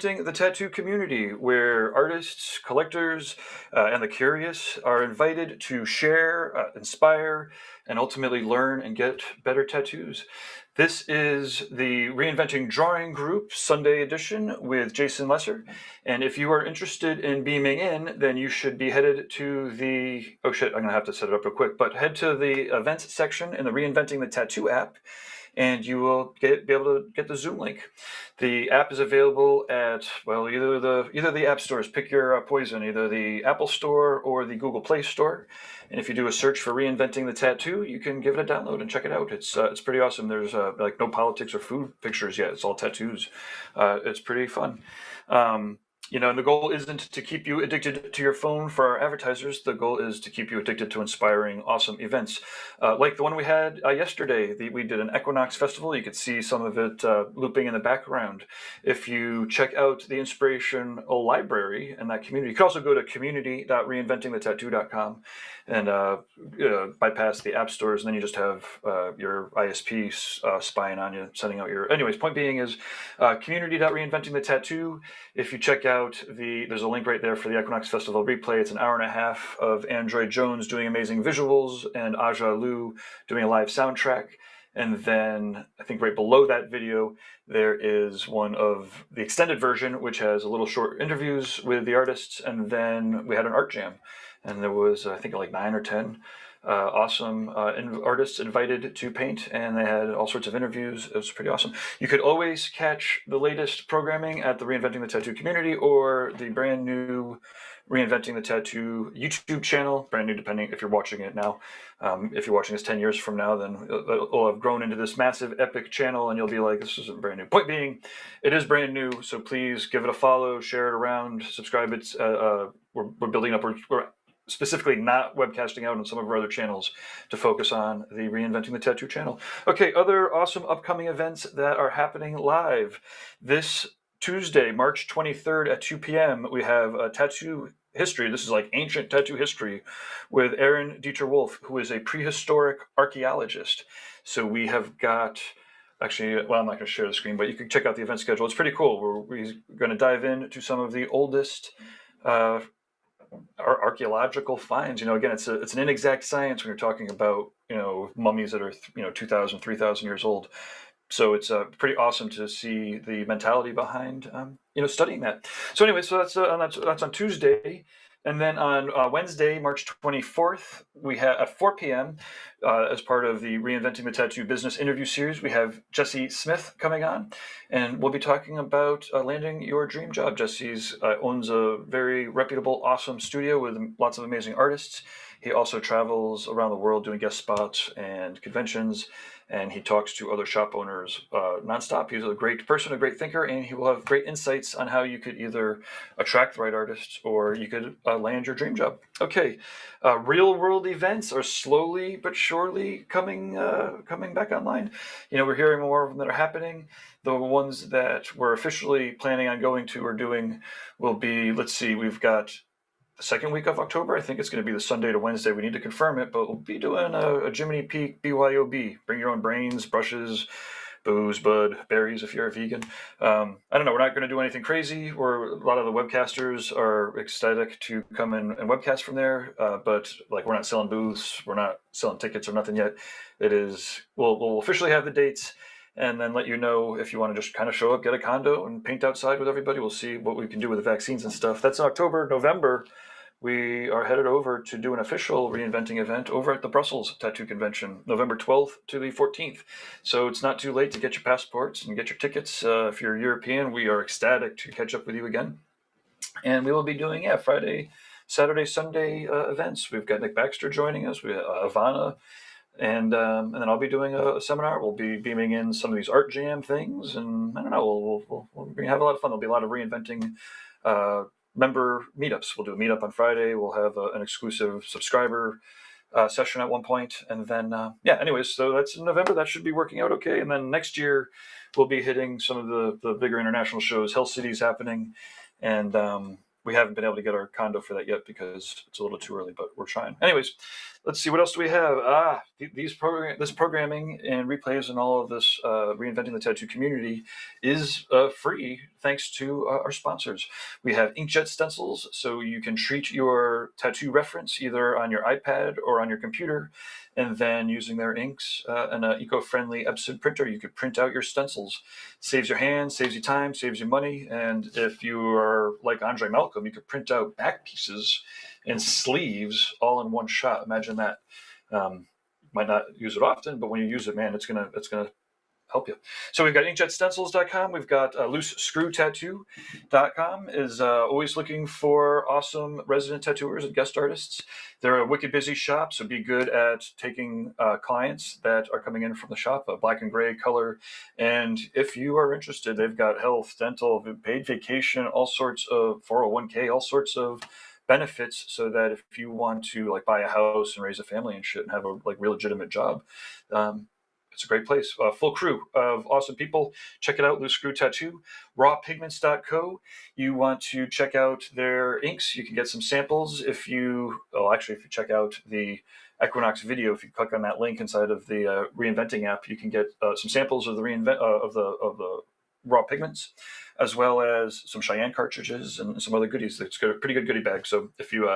The tattoo community, where artists, collectors, and the curious are invited to share, inspire, and ultimately learn and get better tattoos. This is the Reinventing Drawing Group Sunday edition with Jason Leeser. And if you are interested in beaming in, then you should be headed to the, oh shit, I'm going to have to set it up real quick, but head to the events section in the Reinventing the Tattoo app, and you will be able to get the Zoom link. The app is available at, well, either the app stores. Pick your poison, either the Apple Store or the Google Play Store. And if you do a search for Reinventing the Tattoo, you can give it a download and check it out. It's pretty awesome. There's like no politics or food pictures yet. It's all tattoos. It's pretty fun. And the goal isn't to keep you addicted to your phone for our advertisers. The goal is to keep you addicted to inspiring, awesome events. Like the one we had yesterday. We did an Equinox Festival. You could see some of it looping in the background. If you check out the Inspirational Library and that community, you can also go to community.reinventingthetattoo.com and bypass the app stores, and then you just have your ISP spying on you, sending out your... Anyways, point being is community.reinventingthetattoo. If you check out there's a link right there for the Equinox Festival replay. It's an hour and a half of Android Jones doing amazing visuals and Aja Lu doing a live soundtrack. And then I think right below that video, there is one of the extended version, which has a little short interviews with the artists. And then we had an art jam. And there was, I think, like 9 or 10 awesome artists invited to paint, and they had all sorts of interviews. It was pretty awesome. You could always catch the latest programming at the Reinventing the Tattoo community or the brand new Reinventing the Tattoo YouTube channel. Brand new, depending if you're watching it now. If you're watching this 10 years from now, then it'll have grown into this massive epic channel, and you'll be like, this isn't brand new. Point being, it is brand new, so please give it a follow, share it around, subscribe. It's we're building up. We're specifically not webcasting out on some of our other channels to focus on the Reinventing the Tattoo channel. Okay, other awesome upcoming events that are happening live. This Tuesday, March 23rd at 2 p.m., we have a tattoo history. This is like ancient tattoo history with Aaron Dieter Wolf, who is a prehistoric archaeologist. So we have got... Actually, well, I'm not going to share the screen, but you can check out the event schedule. It's pretty cool. We're going to dive into some of the oldest archaeological finds. Again, it's an inexact science when you're talking about mummies that are 2,000, 3,000 years old. So it's pretty awesome to see the mentality behind studying that. So anyway, so that's on Tuesday. And then on Wednesday, March 24th, we have at 4 p.m. As part of the Reinventing the Tattoo business interview series, we have Jesse Smith coming on, and we'll be talking about landing your dream job. Jesse owns a very reputable, awesome studio with lots of amazing artists. He also travels around the world doing guest spots and conventions, and he talks to other shop owners nonstop. He's a great person, a great thinker, and he will have great insights on how you could either attract the right artists or you could land your dream job. Okay, real world events are slowly but surely coming back online. We're hearing more of them that are happening. The ones that we're officially planning on going to or doing will be, let's see, we've got the second week of October. I think it's going to be the Sunday to Wednesday. We need to confirm it, but we'll be doing a Jiminy Peak BYOB. Bring your own brains, brushes, booze, bud, berries if you're a vegan. I don't know. We're not going to do anything crazy. A lot of the webcasters are ecstatic to come in and webcast from there, but like we're not selling booths. We're not selling tickets or nothing yet. We'll officially have the dates, and then let you know if you want to just kind of show up, get a condo, and paint outside with everybody. We'll see what we can do with the vaccines and stuff. That's in October. November, we are headed over to do an official Reinventing event over at the Brussels Tattoo Convention, November 12th to the 14th. So it's not too late to get your passports and get your tickets. If you're European, we are ecstatic to catch up with you again. And we will be doing, Friday, Saturday, Sunday events. We've got Nick Baxter joining us. We have Ivana. And then I'll be doing a seminar. We'll be beaming in some of these art jam things, and I don't know. We'll have a lot of fun. There'll be a lot of Reinventing member meetups. We'll do a meetup on Friday. We'll have an exclusive subscriber session at one point, and then anyways, so that's in November. That should be working out okay. And then next year we'll be hitting some of the bigger international shows. Hell City's happening, and we haven't been able to get our condo for that yet because it's a little too early, but we're trying. Anyways, Let's see, what else do we have? This programming and replays and all of this reinventing the tattoo community is free thanks to our sponsors. We have inkjet stencils, so you can treat your tattoo reference either on your iPad or on your computer, and then using their inks and an eco-friendly Epson printer, you could print out your stencils. Saves your hands, saves you time, saves you money, and if you are like Andre Malcolm, you could print out back pieces and sleeves all in one shot. Imagine that. Might not use it often, but when you use it, man, it's gonna help you. So we've got inkjetstencils.com. We've got loosescrewtattoo.com is always looking for awesome resident tattooers and guest artists. They're a wicked busy shop, so be good at taking clients that are coming in from the shop, black and gray color. And if you are interested, they've got health, dental, paid vacation, all sorts of 401k, all sorts of benefits, so that if you want to like buy a house and raise a family and shit and have a like real legitimate job, it's a great place. Full crew of awesome people. Check it out, Loose Screw Tattoo. Rawpigments.co. You want to check out their inks. You can get some samples if you check out the Equinox video, if you click on that link inside of the Reinventing app, you can get some samples of the of the raw pigments, as well as some Cheyenne cartridges and some other goodies. It's got a pretty good goodie bag. So if you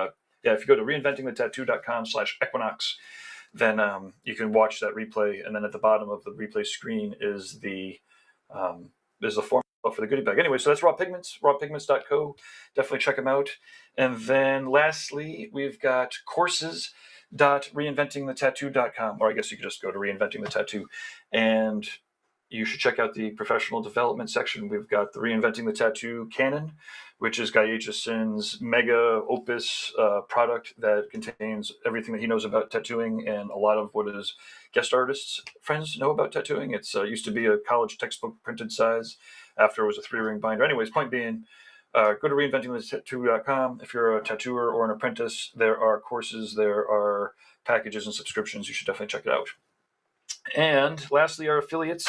if you go to reinventingthetattoo.com/Equinox, then you can watch that replay, and then at the bottom of the replay screen is the form for the goodie bag. Anyway, so that's raw pigments, rawpigments.co. Definitely check them out. And then lastly, we've got courses.reinventingthetattoo.com, or I guess you could just go to Reinventing the Tattoo, and you should check out the professional development section. We've got the Reinventing the Tattoo Canon, which is Guy Aitchison's mega opus product that contains everything that he knows about tattooing and a lot of what his guest artists friends know about tattooing. It's used to be a college textbook printed size. After it was a 3-ring binder. Anyways, point being, go to reinventingthetattoo.com. If you're a tattooer or an apprentice, there are courses, there are packages and subscriptions. You should definitely check it out. And lastly, our affiliates.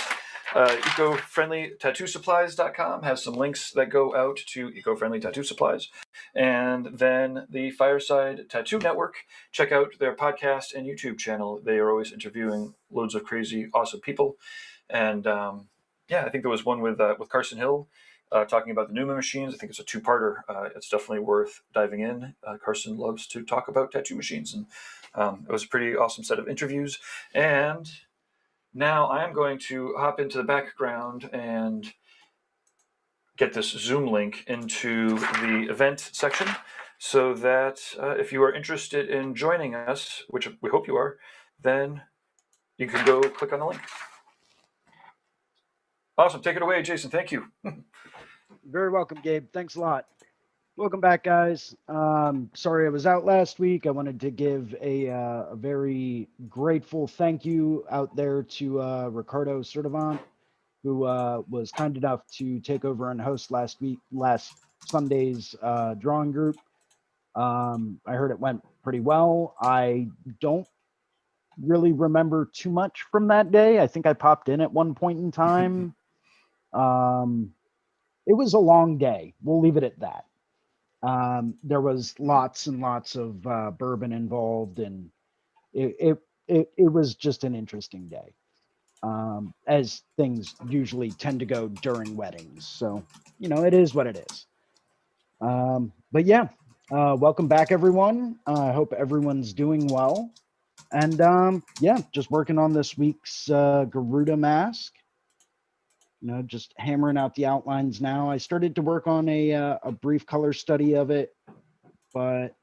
Ecofriendlytattoosupplies.com has some links that go out to eco-friendly tattoo supplies. And then the Fireside Tattoo Network, check out their podcast and YouTube channel. They are always interviewing loads of crazy, awesome people. And I think there was one with Carson Hill talking about the Numa machines. I think it's a 2-parter. It's definitely worth diving in. Carson loves to talk about tattoo machines, and it was a pretty awesome set of interviews. And now I am going to hop into the background and get this Zoom link into the event section, so that if you are interested in joining us, which we hope you are, then you can go click on the link. Awesome. Take it away, Jason. Thank you. Very welcome, Gabe. Thanks a lot. Welcome back, guys. Sorry I was out last week. I wanted to give a very grateful thank you out there to Ricardo Sertivant, who was kind enough to take over and host last Sunday's drawing group. I heard it went pretty well. I don't really remember too much from that day. I think I popped in at one point in time. It was a long day. We'll leave it at that. There was lots and lots of bourbon involved, and it was just an interesting day, as things usually tend to go during weddings. So, it is what it is. But yeah, welcome back, everyone. I hope everyone's doing well. And just working on this week's Garuda mask. Just hammering out the outlines now. I started to work on a brief color study of it, but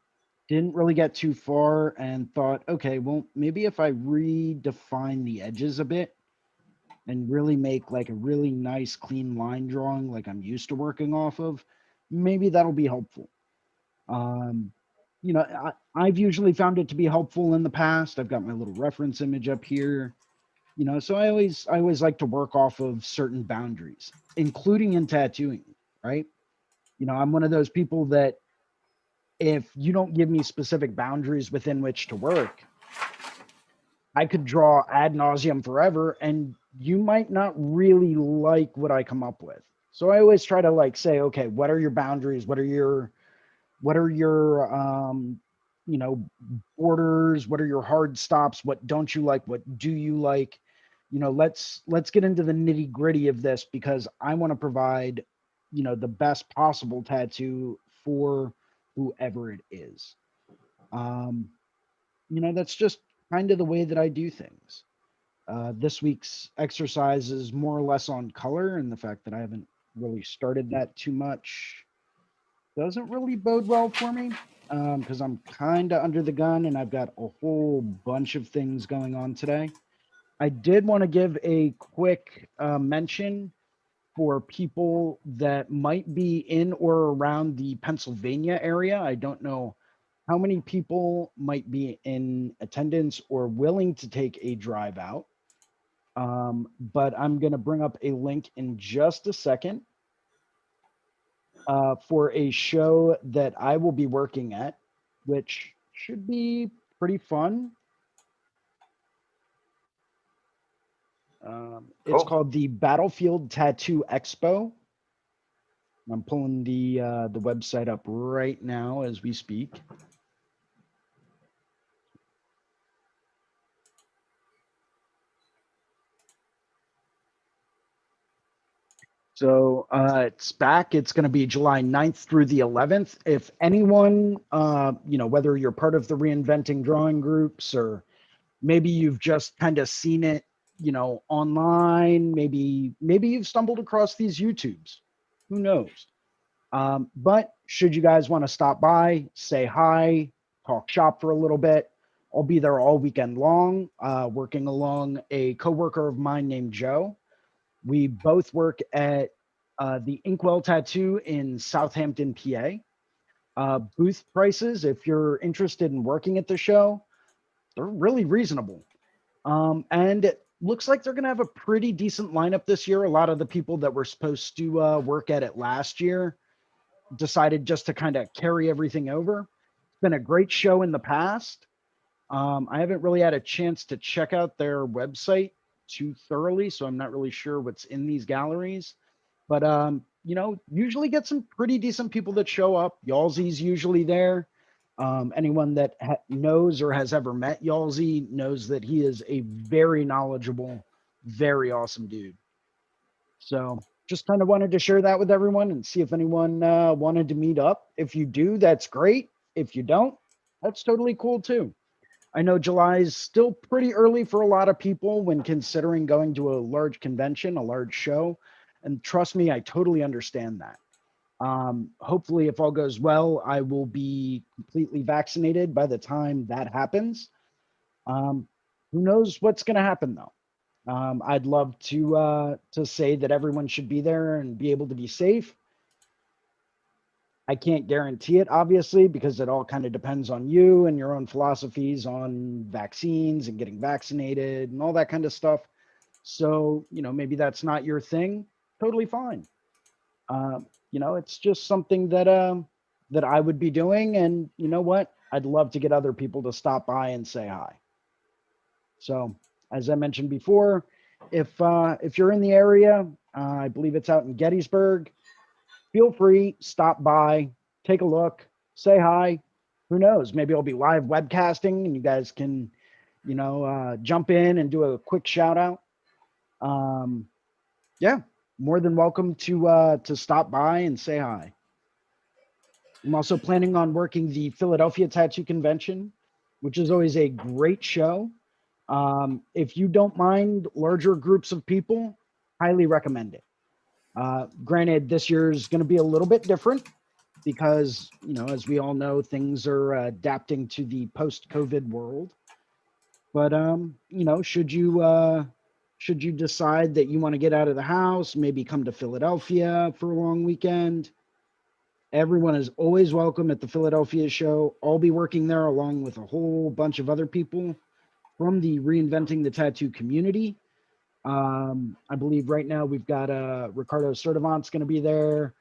didn't really get too far, and thought, okay, well, maybe if I redefine the edges a bit and really make like a really nice clean line drawing like I'm used to working off of, maybe that'll be helpful. I've usually found it to be helpful in the past. I've got my little reference image up here. So I always like to work off of certain boundaries, including in tattooing, right? I'm one of those people that if you don't give me specific boundaries within which to work, I could draw ad nauseum forever, and you might not really like what I come up with. So I always try to say, okay, what are your boundaries? What are your you know, borders, what are your hard stops, what don't you like, what do you like? Let's get into the nitty gritty of this, because I want to provide, the best possible tattoo for whoever it is. Um, that's just kind of the way that I do things. This week's exercise is more or less on color, and the fact that I haven't really started that too much doesn't really bode well for me, because I'm kind of under the gun and I've got a whole bunch of things going on today. I did want to give a quick mention for people that might be in or around the Pennsylvania area. I don't know how many people might be in attendance or willing to take a drive out. But I'm going to bring up a link in just a second for a show that I will be working at, which should be pretty fun. It's Cool. called the Battlefield Tattoo Expo. I'm pulling the website up right now as we speak. So it's back. It's going to be July 9th through the 11th. If anyone, whether you're part of the Reinventing drawing groups, or maybe you've just kind of seen it, online, maybe you've stumbled across these YouTubes, who knows? But should you guys want to stop by, say hi, talk shop for a little bit, I'll be there all weekend long, working along a coworker of mine named Joe. We both work at the Inkwell Tattoo in Southampton, PA. Booth prices, if you're interested in working at the show, they're really reasonable. And it looks like they're going to have a pretty decent lineup this year. A lot of the people that were supposed to work at it last year decided just to kind of carry everything over. It's been a great show in the past. I haven't really had a chance to check out their website too thoroughly, so I'm not really sure what's in these galleries. But usually get some pretty decent people that show up. Yalzy's usually there. Anyone that knows or has ever met Yalzy knows that he is a very knowledgeable, very awesome dude. So just kind of wanted to share that with everyone and see if anyone wanted to meet up. If you do, that's great. If you don't, that's totally cool too. I know July is still pretty early for a lot of people when considering going to a large convention, a large show. And trust me, I totally understand that. Hopefully, if all goes well, I will be completely vaccinated by the time that happens. Um, who knows what's going to happen though? I'd love to say that everyone should be there and be able to be safe. I can't guarantee it, obviously, because it all kind of depends on you and your own philosophies on vaccines and getting vaccinated and all that kind of stuff. So, maybe that's not your thing. Totally fine. It's just something that I would be doing, and you know what? I'd love to get other people to stop by and say hi. So, as I mentioned before, if you're in the area, I believe it's out in Gettysburg. Feel free, stop by, take a look, say hi. Who knows? Maybe I'll be live webcasting, and you guys can, jump in and do a quick shout out. Yeah, more than welcome to stop by and say hi. I'm also planning on working the Philadelphia Tattoo Convention, which is always a great show. If you don't mind larger groups of people, highly recommend it. Granted, this year is going to be a little bit different because, as we all know, things are adapting to the post-COVID world. But should you decide that you want to get out of the house, maybe come to Philadelphia for a long weekend, everyone is always welcome at the Philadelphia show. I'll be working there along with a whole bunch of other people from the Reinventing the Tattoo community. I believe right now we've got Ricardo Sertivant's going to be there.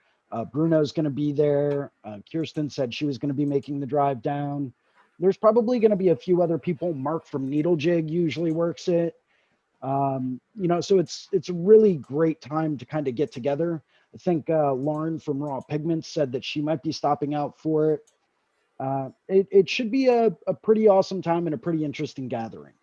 Bruno's going to be there. Kirsten said she was going to be making the drive down. There's probably going to be a few other people. Mark from Needle Jig usually works it. So it's a really great time to kind of get together. I think Lauren from Raw Pigments said that she might be stopping out for it. It should be a pretty awesome time and a pretty interesting gathering.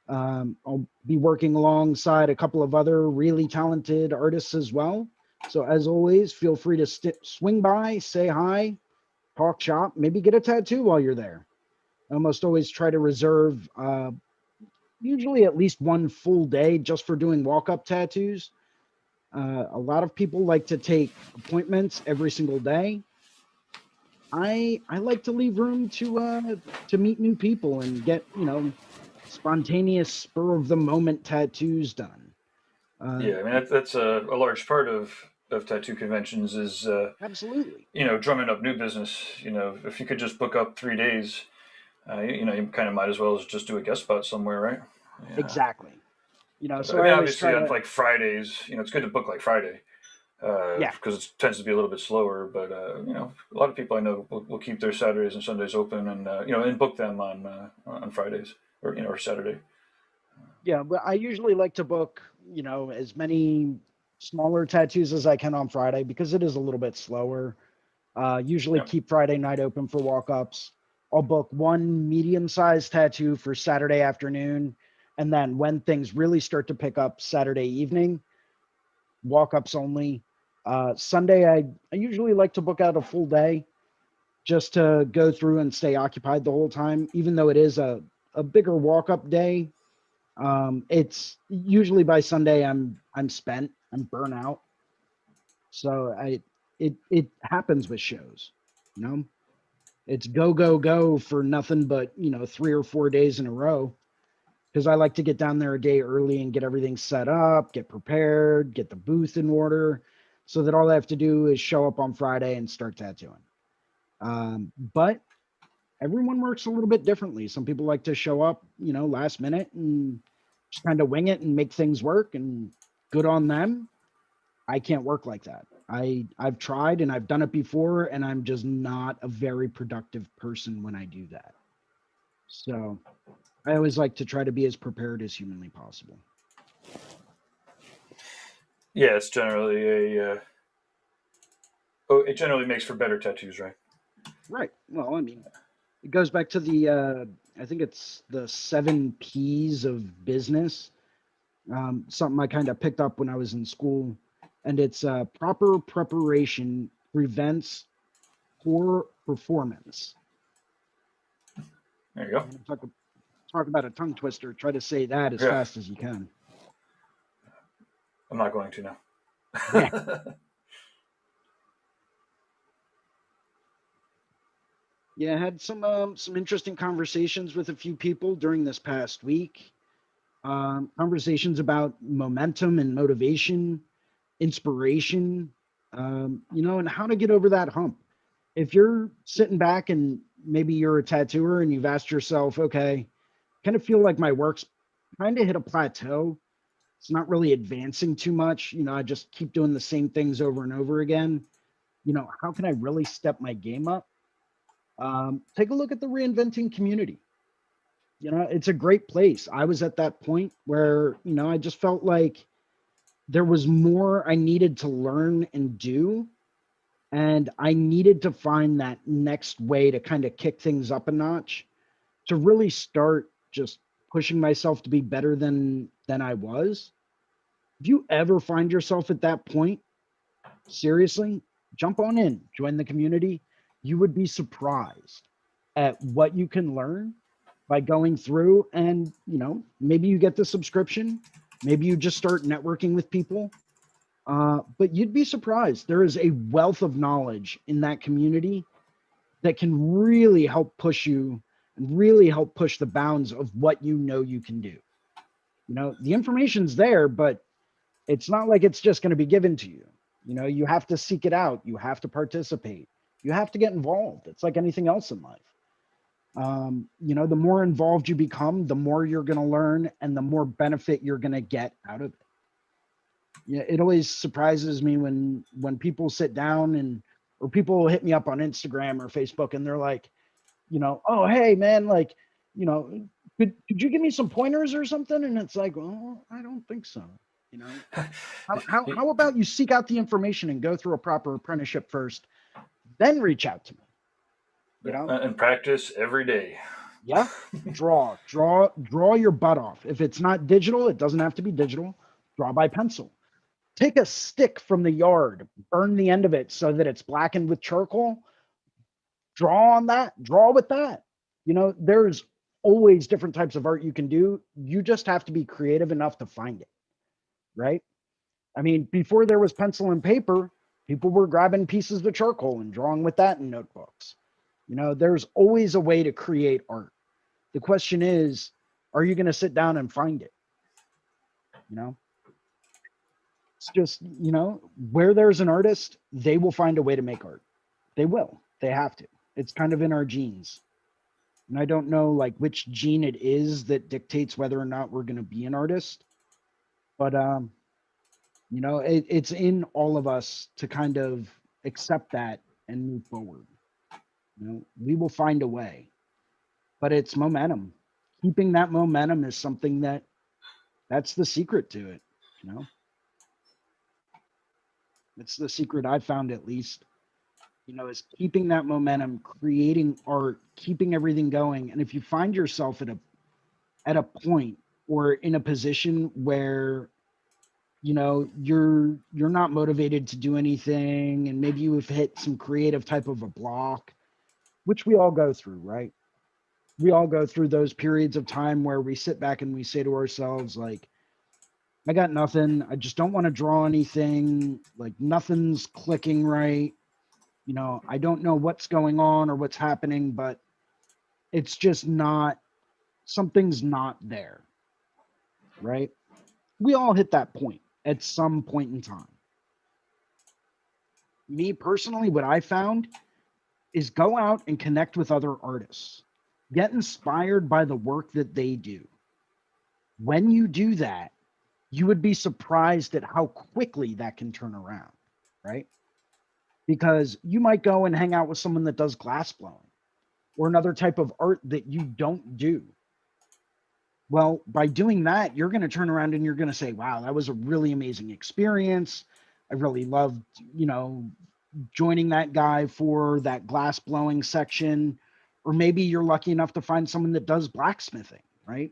I'll be working alongside a couple of other really talented artists as well. So as always, feel free to swing by, say hi, talk shop, maybe get a tattoo while you're there. I almost always try to reserve usually at least one full day just for doing walk-up tattoos. A lot of people like to take appointments every single day. I like to leave room to meet new people and get, spontaneous spur of the moment tattoos done. Uh, Yeah, I mean that's a large part of tattoo conventions is Absolutely. drumming up new business. If you could just book up 3 days, you kind of might as well just do a guest spot somewhere, right? Yeah. Exactly. But So I I mean, always obviously try on to, like Fridays, it's good to book like Friday yeah, because it tends to be a little bit slower. But a lot of people I know will keep their Saturdays and Sundays open, and and book them on Fridays or Saturday. yeah. But I usually like to book, as many smaller tattoos as I can on Friday because it is a little bit slower. Usually Yeah. keep Friday night open for walk-ups. I'll book one medium-sized tattoo for Saturday afternoon, and then when things really start to pick up Saturday evening, walk-ups only. Sunday, I usually like to book out a full day just to go through and stay occupied the whole time, even though it is a bigger walk-up day. It's usually by Sunday I'm spent, I'm burnt out. So it happens with shows, you know. It's go go go for nothing but 3 or 4 days in a row because I like to get down there a day early and get everything set up, get prepared, get the booth in order, so that all I have to do is show up on Friday and start tattooing. But everyone works a little bit differently. Some people like to show up, last minute and just kind of wing it and make things work, and good on them. I can't work like that. I've tried and I've done it before, and I'm just not a very productive person when I do that. So I always like to try to be as prepared as humanly possible. Yeah, it's generally a. Oh, it generally makes for better tattoos, right? Right. Well, I mean, it goes back to the I think it's the 7 P's of business. Something I kind of picked up when I was in school, and it's proper preparation prevents poor performance. There you go. And talk about a tongue twister. Try to say that as Yeah, fast as you can. I'm not going to Yeah. now. Yeah, I had some interesting conversations with a few people during this past week. Conversations about momentum and motivation, inspiration, and how to get over that hump. If you're sitting back and maybe you're a tattooer and you've asked yourself, okay, kind of feel like my work's kind of hit a plateau. It's not really advancing too much. I just keep doing the same things over and over again. How can I really step my game up? Take a look at the reinventing community. It's a great place. I was at that point where, I just felt like there was more I needed to learn and do. And I needed to find that next way to kind of kick things up a notch to really start just pushing myself to be better than I was. If you ever find yourself at that point, seriously, jump on in, join the community. You would be surprised at what you can learn by going through, and maybe you get the subscription, maybe you just start networking with people, but you'd be surprised. There is a wealth of knowledge in that community that can really help push you and really help push the bounds of what you can do. The information's there, but it's not like it's just going to be given to you. You have to seek it out, you have to participate, you have to get involved. It's like anything else in life. The more involved you become, the more you're going to learn and the more benefit you're going to get out of it. Yeah, it always surprises me when people sit down and or people hit me up on Instagram or Facebook and they're like, oh hey man, like, you know, could you give me some pointers or something? And it's like, well, I don't think so. You know, how about you seek out the information and go through a proper apprenticeship first, then reach out to me. you know? And practice every day. Yeah. Draw your butt off. If it's not digital, it doesn't have to be digital. Draw by pencil. Take a stick from the yard, burn the end of it so that it's blackened with charcoal. Draw on that, draw with that. There's always different types of art you can do. You just have to be creative enough to find it, right? I mean, before there was pencil and paper, people were grabbing pieces of charcoal and drawing with that in notebooks. There's always a way to create art. The question is, are you going to sit down and find it? It's just, where there's an artist, they will find a way to make art. They will. They have to. It's kind of in our genes. And I don't know like which gene it is that dictates whether or not we're going to be an artist. But it's in all of us to kind of accept that and move forward. We will find a way. But it's momentum. Keeping that momentum is something that's the secret to it, It's the secret I've found, at least, is keeping that momentum, creating art, keeping everything going. And if you find yourself at a point or in a position where you're not motivated to do anything, and maybe you have hit some creative type of a block, which we all go through, right? We all go through those periods of time where we sit back and we say to ourselves, like, I got nothing. I just don't want to draw anything. Like, nothing's clicking right. I don't know what's going on or what's happening, but it's just not, something's not there, right? We all hit that point at some point in time. Me personally, what I found is go out and connect with other artists. Get inspired by the work that they do. When you do that, you would be surprised at how quickly that can turn around, right? Because you might go and hang out with someone that does glass blowing or another type of art that you don't do. Well, by doing that, you're going to turn around and you're going to say, wow, that was a really amazing experience. I really loved, joining that guy for that glass blowing section. Or maybe you're lucky enough to find someone that does blacksmithing, right?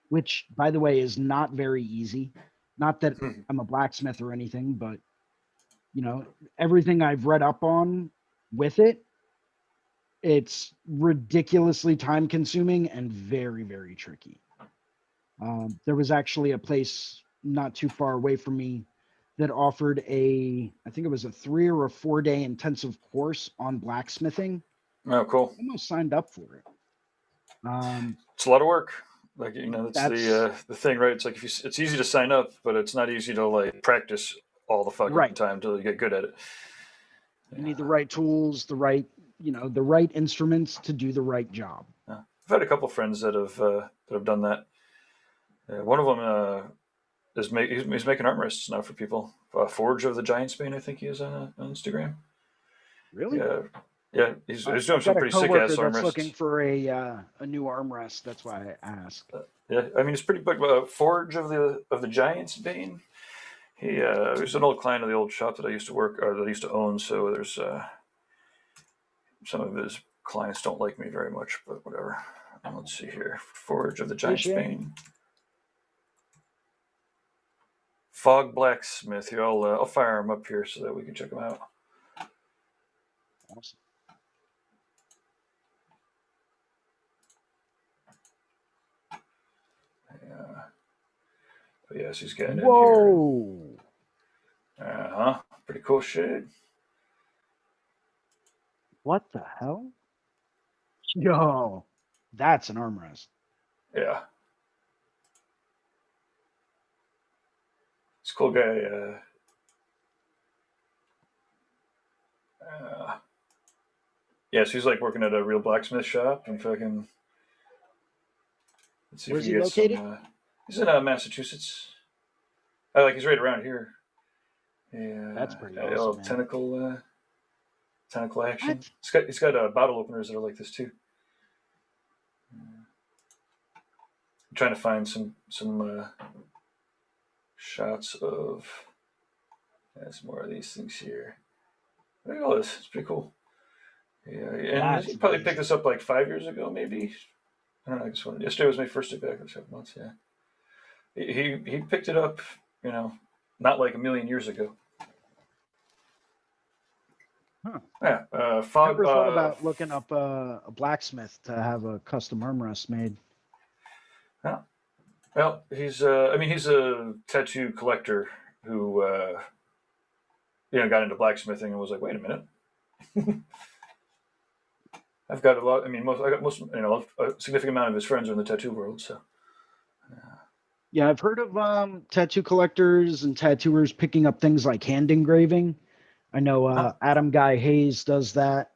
Which, by the way, is not very easy. Not that I'm a blacksmith or anything, but everything I've read up on with it, it's ridiculously time consuming and very, very tricky. There was actually a place not too far away from me that offered I think it was a 3 or a 4 day intensive course on blacksmithing. Oh, cool. I almost signed up for it. It's a lot of work. Like, that's That's the thing, right? It's like, it's easy to sign up, but it's not easy to like practice all the fucking right. time till you get good at it. You need the right tools, the right instruments to do the right job. Yeah. I've had a couple friends that have done that. One of them he's making armrests now for people. Forge of the Giant Spain, I think he is on Instagram. Really? Yeah, yeah, he's doing I've some got a pretty sick coworker ass that's armrests. looking for a new armrest. That's why I asked. Yeah, I mean, it's pretty big. Forge of the Giant's Bane. He was an old client of the old shop that I used to work or that I used to own. So there's some of his clients don't like me very much, but whatever. Let's see here. Forge of the Giant's Bane. Fog Blacksmith. Here, I'll fire him up here so that we can check him out. Awesome. Yeah. But yes, he's getting Whoa. in here. Pretty cool shit. What the hell? Yo, that's an armrest. Yeah. It's a cool guy. Yeah, so he's like working at a real blacksmith shop and fucking. Let's see Where's if we he get located? some. He's in Massachusetts. He's right around here. Yeah, That's pretty awesome, man. tentacle action. What? He's got bottle openers that are like this too. I'm trying to find some shots of. Some more of these things here. Look at all this. It's pretty cool. Yeah, and That's he probably picked amazing. this up like 5 years ago, maybe. I don't know. I guess yesterday was my first day back. It was 7 months. Yeah, he picked it up. You know, not like a million years ago. Huh. Yeah, fog. Never thought about looking up a blacksmith to have a custom armrest made. Yeah. Well, he's. I mean, he's a tattoo collector who got into blacksmithing and was like, wait a minute, I've got a lot. I mean, I got most. A significant amount of his friends are in the tattoo world. So Yeah, I've heard of tattoo collectors and tattooers picking up things like hand engraving. I know huh. Adam Guy Hayes does that,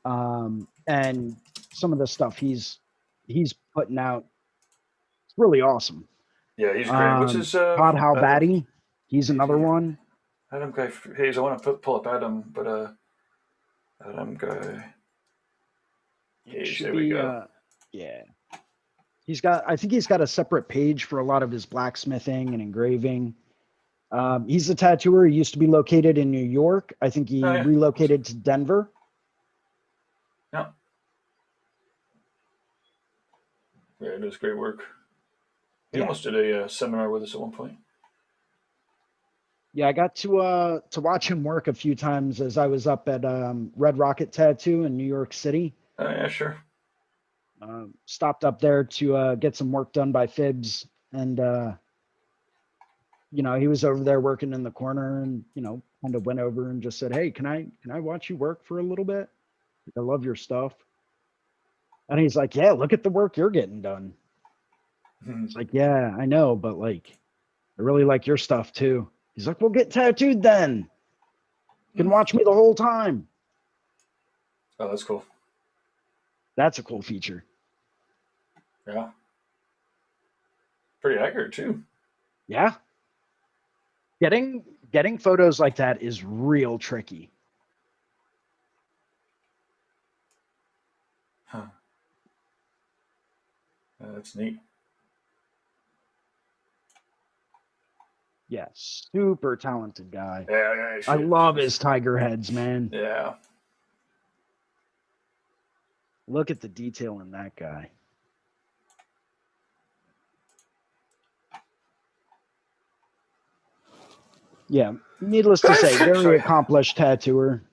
and some of the stuff he's putting out, it's really awesome. Yeah, he's great. What's his Todd Adam? Halbatti, he's another one. Adam Guy Hayes. I want to pull up Adam, but Adam Guy It Hayes. should There we be go. yeah. I think he's got a separate page for a lot of his blacksmithing and engraving. He's a tattooer. He used to be located in New York. I think Oh he yeah, relocated to Denver. yeah, yeah. It does great work. He Yeah. almost did a seminar with us at one point. Yeah, I got to watch him work a few times as I was up at Red Rocket Tattoo in New York City. Oh yeah, sure. Stopped up there to get some work done by Fibs, and he was over there working in the corner, and kind of went over and just said, "Hey, can I watch you work for a little bit? I love your stuff." And he's like, "Yeah, look at the work you're getting done." Hmm. It's like, "Yeah, I know, but like, I really like your stuff too." He's like, "Well, get tattooed then. You can watch me the whole time." Oh, that's cool. That's a cool feature. Yeah, pretty accurate too. Yeah. Getting photos like that is real tricky. Huh. That's neat. Yeah, super talented guy. Yeah, yeah, I shit. love his tiger heads, man. Yeah. Look at the detail in that guy. Yeah, needless to say, very Sorry. accomplished tattooer.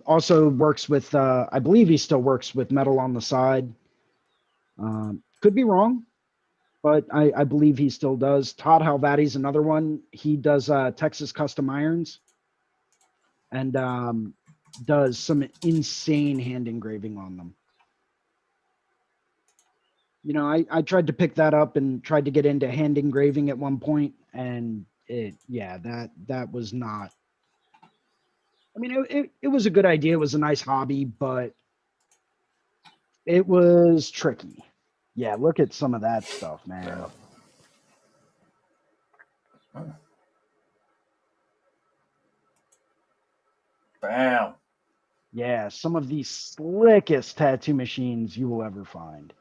Also works with, I believe he still works with metal on the side. Could be wrong, but I believe he still does. Todd Halvatti's another one. He does Texas custom irons and does some insane hand engraving on them. I tried to pick that up and tried to get into hand engraving at one point, and that was not. I mean, it was a good idea. It was a nice hobby, but it was tricky. Yeah, look at some of that stuff, Yeah. man. Oh, bam. Yeah, some of the slickest tattoo machines you will ever find.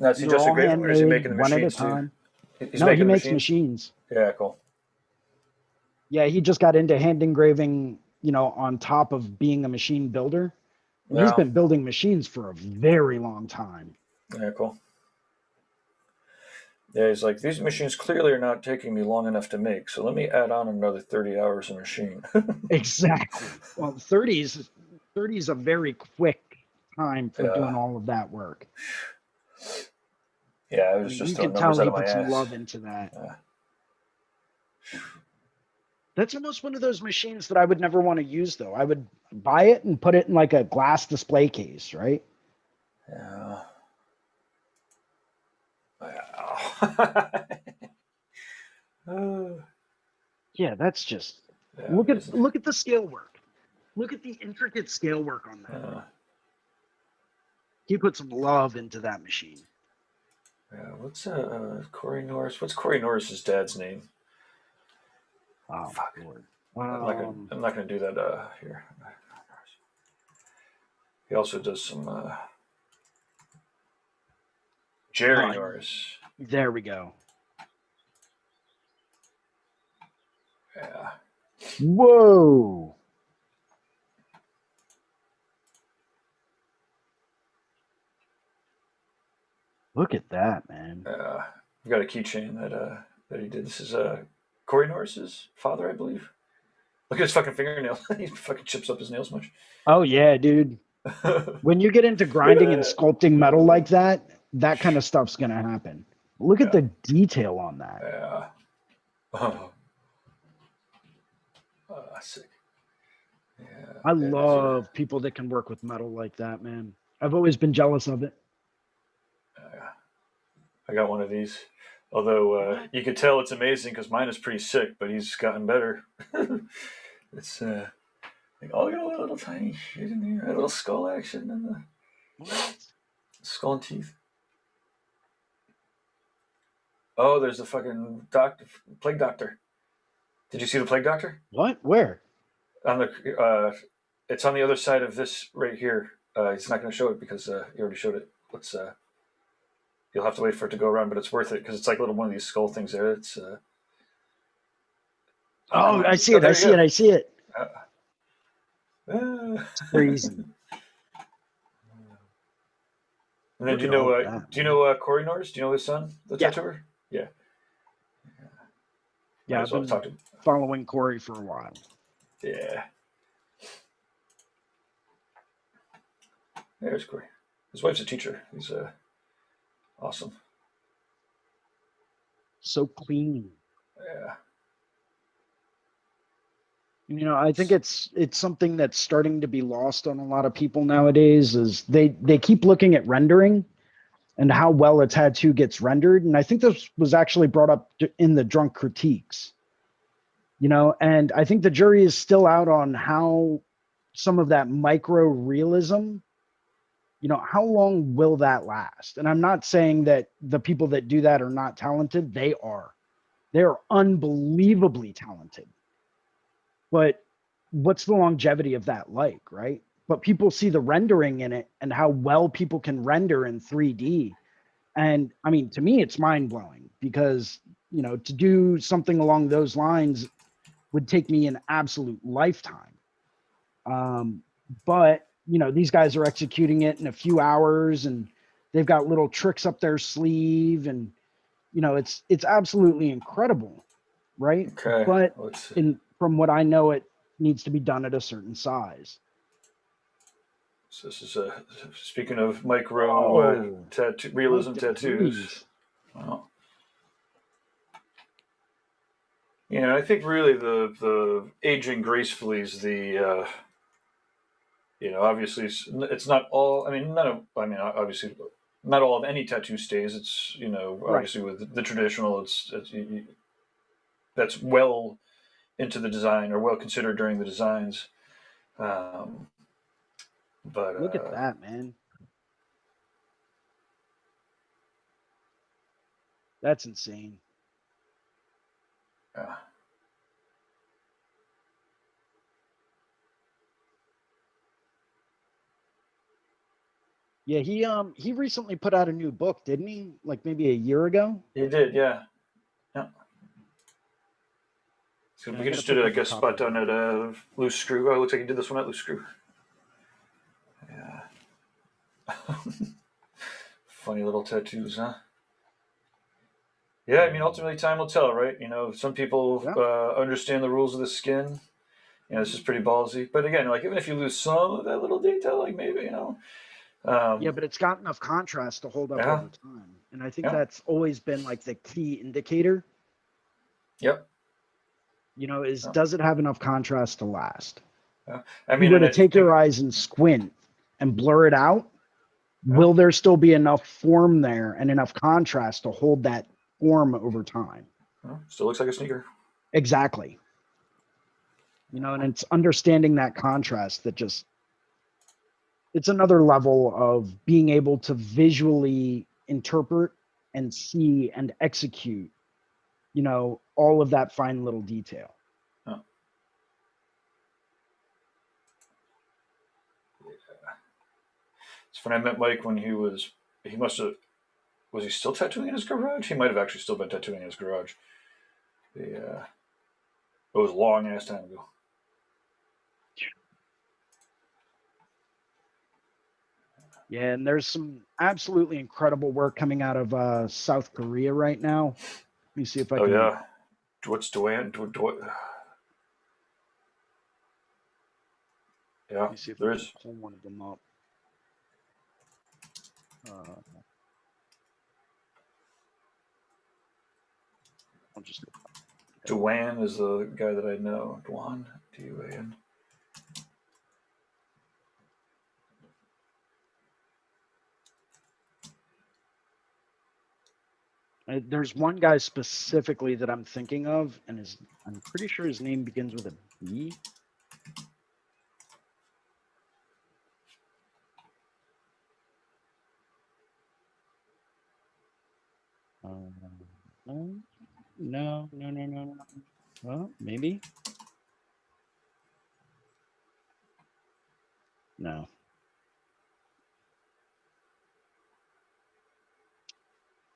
Now, is he They're just all engraving, or is he handmade, making the one at a machines too? time. He's No, he making the makes machines. machines. Yeah, cool. Yeah, he just got into hand engraving, on top of being a machine builder. And he's Yeah, been building machines for a very long time. yeah, cool. Yeah, he's like, these machines clearly are not taking me long enough to make, so let me add on another 30 hours of machine. Exactly. Well, 30 is a very quick time for Yeah, doing all of that work. yeah, I I was mean, just you throwing can numbers tell out he of my put some ass. love into that. Yeah. That's almost one of those machines that I would never want to use, though. I would buy it and put it in like a glass display case, right? Yeah. Yeah. Uh, Yeah, that's just yeah, look at amazing. look at the scale work. Look at the intricate scale work on that. He put some love into that machine. Yeah, what's Corey Norris? What's Corey Norris's dad's name? Oh Fuck. my lord. I'm not gonna. I'm not gonna do that here. He also does some Jerry uh, Norris. there we go. Yeah. Whoa. Look at that, man. I've got a keychain that he did. This is Corey Norris's father, I believe. Look at his fucking fingernail. He fucking chips up his nails much. Oh yeah, dude. When you get into grinding and sculpting metal like that, that kind of stuff's gonna happen. Look at Yeah. the detail on that. Yeah. Oh, sick. Yeah. I Yeah, these are. love people that can work with metal like that, man. I've always been jealous of it. I got one of these. Although What? you could tell it's amazing because mine is pretty sick, but he's gotten better. It's like, oh, look at all that little tiny shit in here. A little skull action and the What? skull and teeth. Oh, there's the fucking plague doctor. Did you see the plague doctor? What? Where? On the it's on the other side of this right here. He's not going to show it because he already showed it. Let's you'll have to wait for it to go around, but it's worth it because it's like a little one of these skull things there. It's oh, come Oh, on. I see Oh, it. I there you see it. go. I see it. It's And crazy. then Look at all of that, do you man. know Corey Norris? Do you know his son, the Yeah. tattooer? Yeah. Might Yeah, I've as well been talk to him. following Corey for a while. Yeah. There's Corey. His wife's a teacher. He's awesome. So clean. Yeah. You know, I think it's something that's starting to be lost on a lot of people nowadays is they keep looking at rendering and how well a tattoo gets rendered. And I think this was actually brought up in the drunk critiques, you know, and I think the jury is still out on how some of that micro realism, you know, how long will that last? And I'm not saying that the people that do that are not talented. They are. They're unbelievably talented. But what's the longevity of that like, right? But people see the rendering in it and how well people can render in 3D. And I mean, to me, it's mind blowing because, you know, to do something along those lines would take me an absolute lifetime. Um, but, you know, these guys are executing it in a few hours and they've got little tricks up their sleeve and, you know, it's absolutely incredible, right? Okay. But Let's see. from what I know, it needs to be done at a certain size. So this is speaking of micro Oh, tattoo like realism tattoos. degrees. Well, you know, I think really the aging gracefully is the you know, obviously it's not all. I mean, none of. I mean, obviously, not all of any tattoo stays. It's, you know, Right. obviously with the traditional, that's well into the design or well considered during the designs. Um, but Look at that, man. That's insane. yeah. Yeah, he recently put out a new book, didn't he? Like maybe a year ago. He did, yeah, yeah. So Yeah, we I can gotta just did pick a up a guest copy spot of down that. at Loose Screw. Oh, it looks like he did this one at Loose Screw. Yeah. Funny little tattoos, huh? Yeah, I mean, ultimately, time will tell, right? You know, some people Yeah. understand the rules of the skin. You know, this is pretty ballsy. But again, like even if you lose some of that little detail, like maybe, you know, Yeah, um, but it's got enough contrast to hold up yeah, over time. And I think yeah, that's always been like the key indicator, yep, you know, is yeah, does it have enough contrast to last? yeah. I If you mean, were and to I take think, your eyes and squint and blur it out, yeah, will there still be enough form there and enough contrast to hold that form over time? yeah, still looks like a sneaker. Exactly. You know, and it's understanding that contrast that just it's another level of being able to visually interpret and see and execute, you know, all of that fine little detail. Yeah. It's when I met Mike when he must have, was he still tattooing in his garage? He might have actually still been tattooing in his garage. The, it was a long ass time ago. Yeah, and there's some absolutely incredible work coming out of South Korea right now. Let me see if I Oh can. yeah, what's Duane? Yeah, Let me see if I there can is. pull one of them up. Uh, I'll just. Duane is the guy that I know. Duan, D-U-A-N. There's one guy specifically that I'm thinking of, and I'm pretty sure his name begins with a B. Um, no, no, no, no, no, no. Well, maybe. No.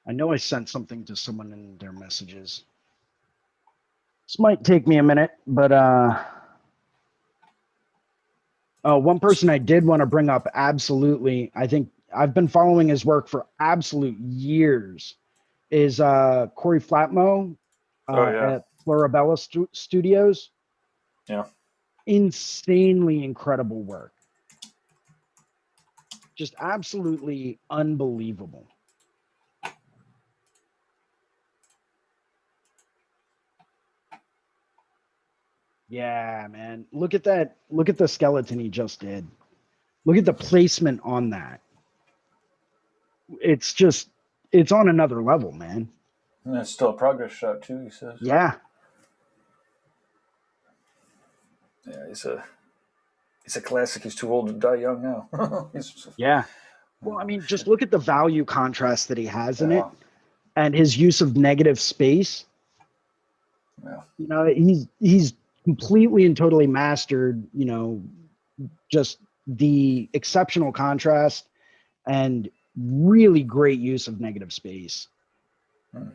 I know I sent something to someone in their messages. This might take me a minute, but one person I did want to bring up absolutely, I think I've been following his work for absolute years, is Corey Flatmo Oh yeah, at Florabella Studios. yeah. Insanely incredible work. Just absolutely unbelievable. Yeah, man. Look at that. Look at the skeleton he just did. Look at the placement on that. It's just, it's on another level, man. And that's still a progress shot too. He says. Yeah. Yeah, he's a classic. He's too old to die young now. Yeah. Well, I mean, just Shit. look at the value contrast that he has in it Yeah, and his use of negative space. yeah, You know, he's completely and totally mastered, just the exceptional contrast and really great use of negative space. hmm.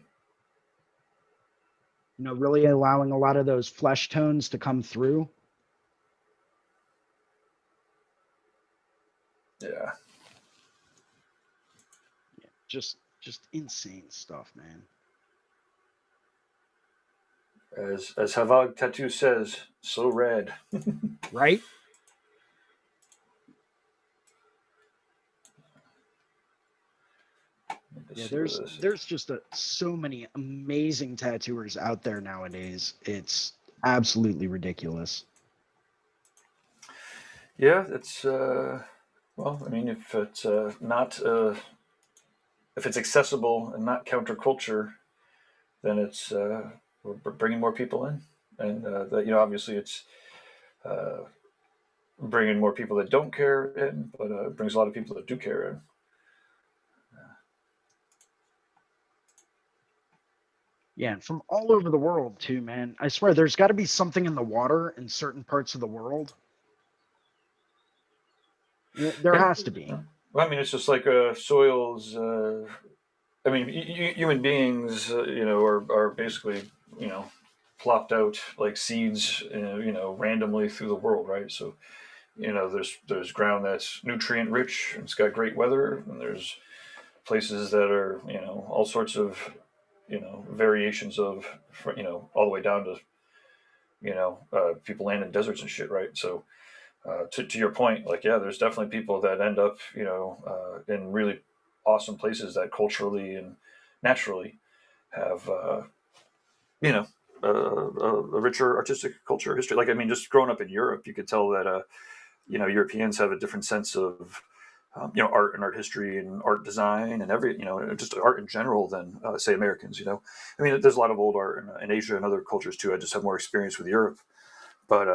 Really allowing a lot of those flesh tones to come through. Yeah. Yeah, just insane stuff, man. As Havag Tattoo says, so rad. Right? Let's Yeah, see what there's this is. there's just so many amazing tattooers out there nowadays. It's absolutely ridiculous. Yeah, it's well, I mean, if it's not if it's accessible and not counterculture, then it's we're bringing more people in, and that obviously it's uh, bringing more people that don't care in, but it brings a lot of people that do care in. Yeah, and from all over the world too, man. I swear there's got to be something in the water in certain parts of the world. There Yeah. has to be. Well, I mean, it's just like soils. I mean, human beings, are basically, you know, plopped out like seeds, randomly through the world, right? So, there's ground that's nutrient rich and it's got great weather, and there's places that are, all sorts of, variations of, all the way down to, people land in deserts and shit, right? So, to your point, like, yeah, there's definitely people that end up, in really awesome places that culturally and naturally have, you know, a richer artistic culture history. Like, I mean, just growing up in Europe, you could tell that, Europeans have a different sense of, art and art history and art design and just art in general than, say, Americans. I mean, there's a lot of old art in Asia and other cultures too. I just have more experience with Europe, but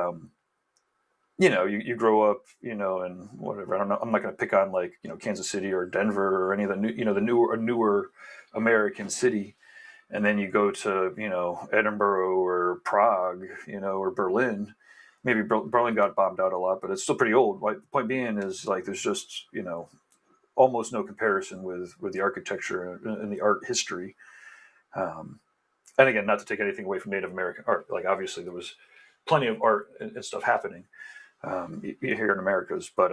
you grow up, and whatever. I don't know. I'm not going to pick on, like, Kansas City or Denver or any of the new, the newer American city, and then you go to, Edinburgh or Prague, or Berlin. Maybe Berlin got bombed out a lot, but it's still pretty old. Like, the point being is, like, there's just, almost no comparison with the architecture and the art history. Um, and again, not to take anything away from Native American art. Like, obviously there was plenty of art and stuff happening, here in Americas. But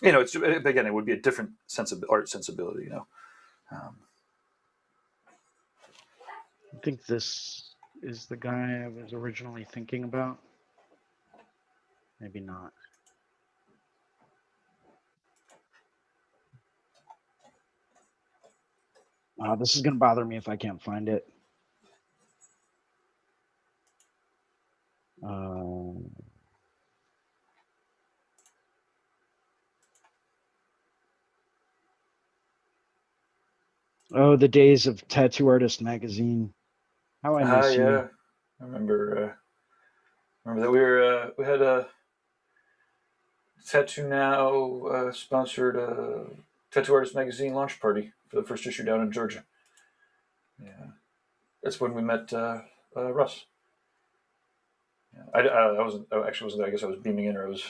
it's again, it would be a different art sensibility. Um, I think this is the guy I was originally thinking about. Maybe not. This is going to bother me if I can't find it. Oh, the days of Tattoo Artist magazine. How I miss you. yeah, I remember that we had a Tattoo Now sponsored a Tattoo Artist magazine launch party for the first issue down in Georgia. Yeah, that's when we met Russ. Yeah. I wasn't. I actually wasn't there. I guess I was beaming in, or I was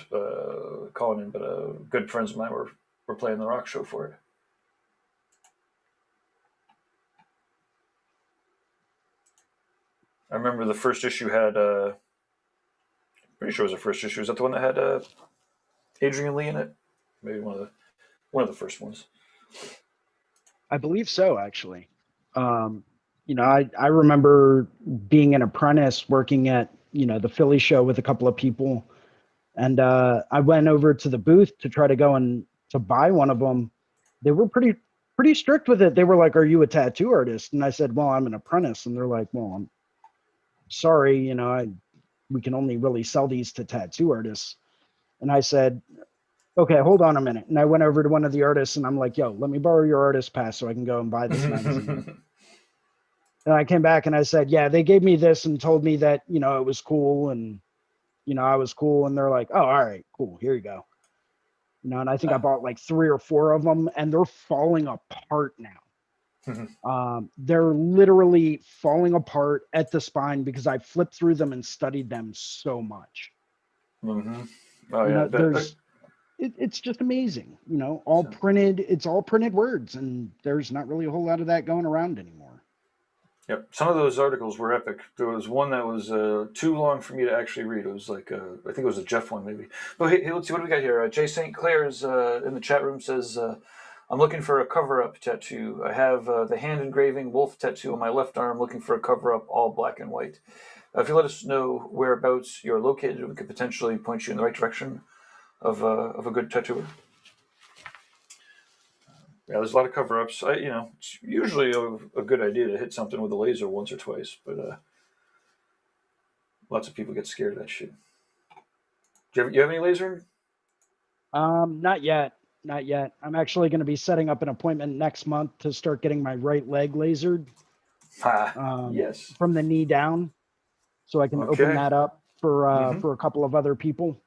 calling in. But good friends of mine were playing the rock show for it. I remember the first issue had. Pretty sure it was the first issue. Was that the one that had Adrian Lee in it? Maybe one of the first ones. I believe so, actually. I remember being an apprentice working at, the Philly show with a couple of people. And I went over to the booth to try to go and to buy one of them. They were pretty strict with it. They were like, "Are you a tattoo artist?" And I said, "Well, I'm an apprentice." And they're like, "Well, I'm sorry, we can only really sell these to tattoo artists." And I said, "Okay, hold on a minute." And I went over to one of the artists and I'm like, "Yo, let me borrow your artist pass so I can go and buy this magazine." And I came back and I said, "Yeah, they gave me this and told me that, it was cool and, I was cool." And they're like, "Oh, all right, cool. Here you go." And I think I bought like 3 or 4 of them and they're falling apart now. They're literally falling apart at the spine because I flipped through them and studied them so much. Mm-hmm. Oh yeah, it's just amazing, all printed. It's all printed words, and there's not really a whole lot of that going around anymore. Yep. Some of those articles were epic. There was one that was too long for me to actually read. It was like, I think it was a Jeff one, maybe. But hey, let's see, what do we got here? Jay St. Clair is in the chat room, says, I'm looking for a cover-up tattoo. I have the hand engraving wolf tattoo on my left arm, looking for a cover-up all black and white. If you let us know whereabouts you're located, we could potentially point you in the right direction of a good tattooer. Yeah, there's a lot of cover-ups. It's usually a good idea to hit something with a laser once or twice, but lots of people get scared of that shit. Do you have any laser? Not yet. Not yet. I'm actually going to be setting up an appointment next month to start getting my right leg lasered. Yes. From the knee down, so I can open that up for a couple of other people.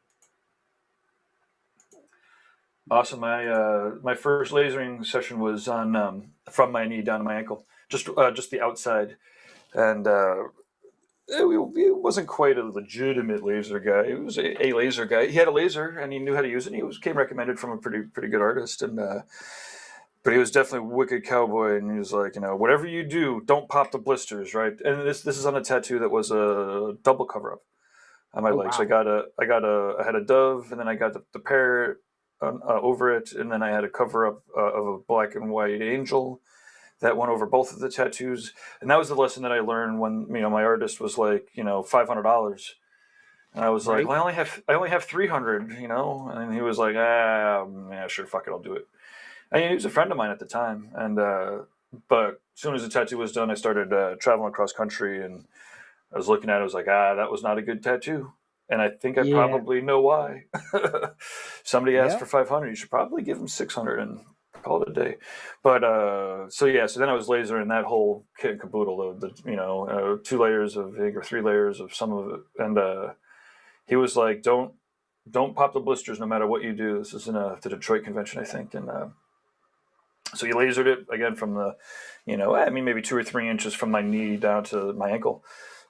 Awesome. My first lasering session was on from my knee down to my ankle, just the outside, and it wasn't quite a legitimate laser guy. It was a laser guy. He had a laser and he knew how to use it. And came recommended from a pretty good artist, and but he was definitely a wicked cowboy. And he was like, whatever you do, don't pop the blisters, right? And this is on a tattoo that was a double cover up on my leg. Wow. So I had a dove, and then I got the parrot over it, and then I had a cover up of a black and white angel that went over both of the tattoos. And that was the lesson that I learned when my artist was like $500, and I was like, well, I only have 300, and he was like, yeah, sure, fuck it, I'll do it. And he was a friend of mine at the time, and but as soon as the tattoo was done, I started traveling across country, and I was looking at it, I was like, that was not a good tattoo. And I think I probably know why. Somebody asked for 500. You should probably give them 600 and call it a day. But so then I was lasering that whole kit and caboodle, the 2 layers of ink or 3 layers of some of it. And he was like, don't pop the blisters no matter what you do. This is in the Detroit convention, I think. And so he lasered it again from the, maybe 2 or 3 inches from my knee down to my ankle.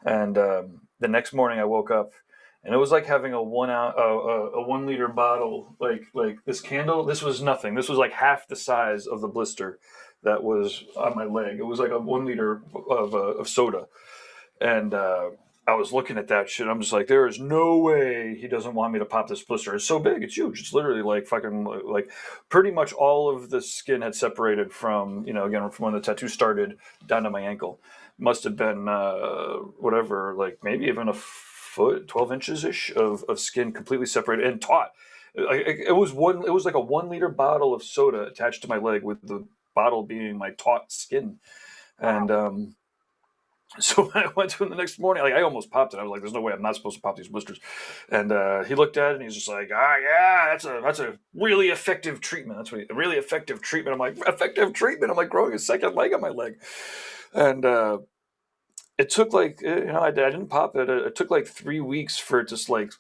And the next morning I woke up, and it was like having a 1 liter bottle, like this candle. This was nothing. This was like half the size of the blister that was on my leg. It was like a 1 liter of soda, and I was looking at that shit. I'm just like, there is no way he doesn't want me to pop this blister. It's so big, it's huge. It's literally like fucking like pretty much all of the skin had separated from, you know, again from when the tattoo started down to my ankle. Must have been whatever, like maybe even a foot, 12 inches ish of skin completely separated and taut. It was one. It was like a 1 liter bottle of soda attached to my leg, with the bottle being my taut skin, and Wow. so when I went to him the next morning, like I almost popped it. I was like, "There's no way I'm not supposed to pop these blisters." And he looked at it and he's just like, "Ah, yeah, that's a really effective treatment. That's what a really effective treatment." I'm like, "Effective treatment?" I'm like growing a second leg on my leg, and it took like you know I didn't pop it. It took like 3 weeks for it to like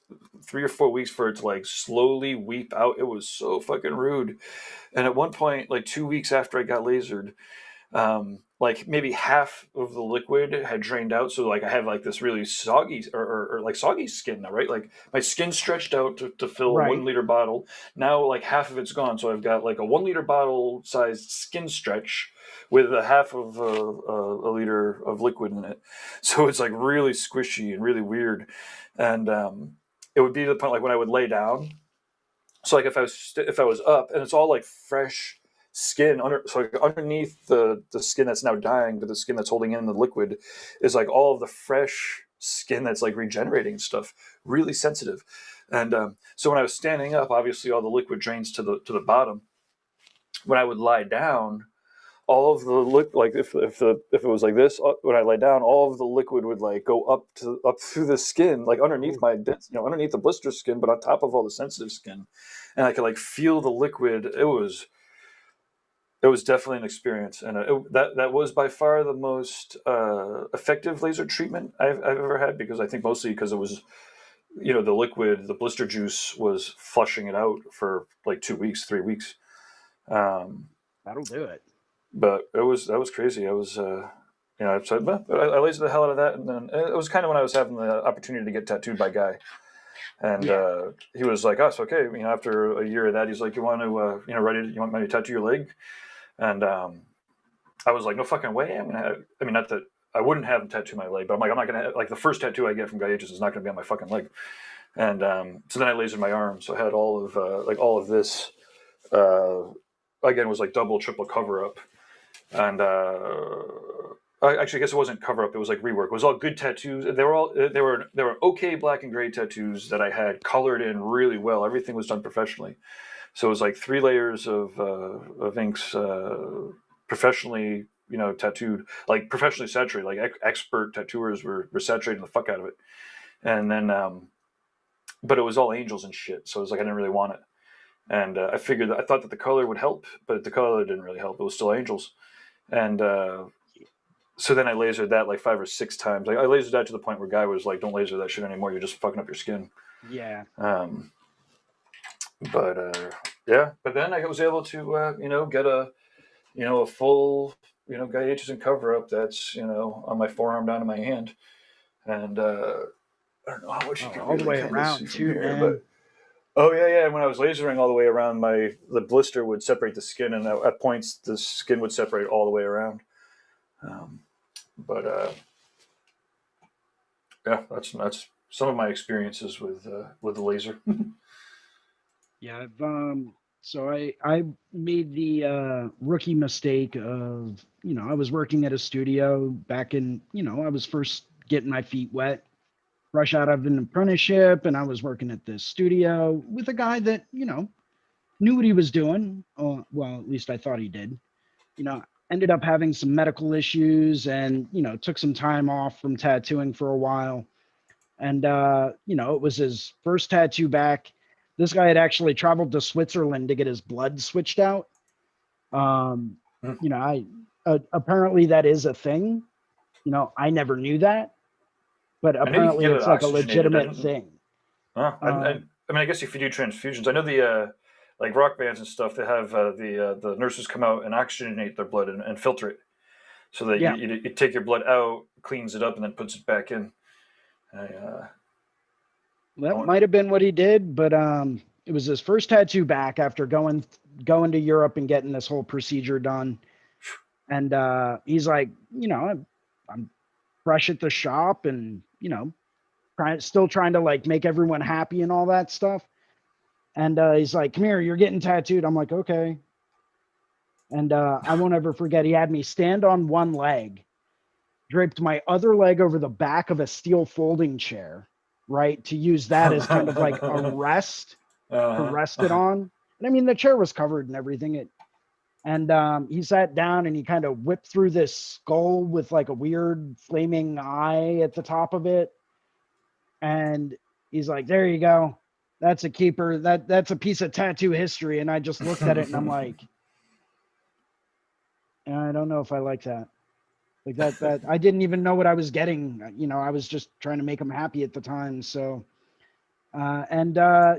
3 or 4 weeks for it to like slowly weep out. It was so fucking rude. And at one point, like 2 weeks after I got lasered, like maybe half of the liquid had drained out. So like I have like this really soggy or like soggy skin now, right? Like my skin stretched out to fill a one Right. liter bottle. Now like half of it's gone. So I've got like a 1 liter bottle sized skin stretch with a half of a liter of liquid in it. So it's like really squishy and really weird. And it would be to the point like when I would lay down, so like if I was up and it's all like fresh skin under, so like underneath the skin that's now dying, but the skin that's holding in the liquid is like all of the fresh skin that's like regenerating stuff, really sensitive. And so when I was standing up, obviously all the liquid drains to the bottom. When I would lie down, all of the like if it was like this, when I lay down, all of the liquid would like go up through the skin, like underneath Oh, underneath the blister skin, but on top of all the sensitive skin, and I could like feel the liquid. It was definitely an experience, and that was by far the most effective laser treatment I've ever had, because I think mostly because it was, you know, the liquid, the blister juice was flushing it out for like 2 weeks, 3 weeks. Um, that'll do it. but that was crazy. I was, you know, so I lasered the hell out of that, and then it was kind of when I was having the opportunity to get tattooed by a guy, and Yeah. he was like, "Oh, it's okay." You know, after a year of that, he's like, "You want to, you know, you want me to tattoo your leg?" And I was like, "No fucking way!" I mean, not that I wouldn't have him tattoo my leg, but I'm like, I'm not gonna like the first tattoo I get from Guy Aegis is not gonna be on my fucking leg. And so then I lasered my arm, so I had all of this. Uh, Again, was like double, triple cover up, and actually, I guess it wasn't cover up. It was like rework. It was all good tattoos. They were okay black and gray tattoos that I had colored in really well. Everything was done professionally. So it was like 3 layers of inks, professionally, you know, tattooed, like professionally saturated. Like expert tattooers were saturating the fuck out of it. And then, but it was all angels and shit. So it was like I didn't really want it. And I thought that the color would help, but the color didn't really help. It was still angels. And so then I lasered that like 5 or 6 times. Like I lasered that to the point where Guy was like, "Don't laser that shit anymore. You're just fucking up your skin." Yeah. Um, but yeah, but then I was able to you know, get a full, you know, Guy Aitchison cover up that's, you know, on my forearm down to my hand, and I don't know how much you Oh, can all the really way kind of see around from too, here, but man. oh yeah, yeah. And when I was lasering all the way around, the blister would separate the skin, and at points the skin would separate all the way around. Um, but yeah, that's some of my experiences with the laser. Yeah, I've so I made the rookie mistake of, I was working at a studio back in, I was first getting my feet wet, fresh out of an apprenticeship, and I was working at this studio with a guy that, knew what he was doing. Well, at least I thought he did. You know, Ended up having some medical issues and, took some time off from tattooing for a while. And it was his first tattoo back. This guy had actually traveled to Switzerland to get his blood switched out. Um, I apparently that is a thing. I never knew that, but I know you can apparently get it it's like a oxygenated. legitimate thing. I mean, I guess if you do transfusions, I know like rock bands and stuff, they have the nurses come out and oxygenate their blood and filter it, so that Yeah, you take your blood out, cleans it up, and then puts it back in. I, I that want, might have been what he did, but it was his first tattoo back after going to Europe and getting this whole procedure done. And he's like, I'm fresh at the shop and still trying to like make everyone happy and all that stuff. And he's like, "Come here, you're getting tattooed." I'm like, "Okay." And I won't ever forget. He had me stand on one leg, draped my other leg over the back of a steel folding chair, right, to use that as kind of like a rest to rest it Uh-huh. on. And I mean, the chair was covered and everything. And he sat down and he kind of whipped through this skull with like a weird flaming eye at the top of it. And he's like, "There you go. That's a keeper. That's a piece of tattoo history." And I just looked at it and I'm like, I don't know if I like that. Like that I didn't even know what I was getting. I was just trying to make him happy at the time. So and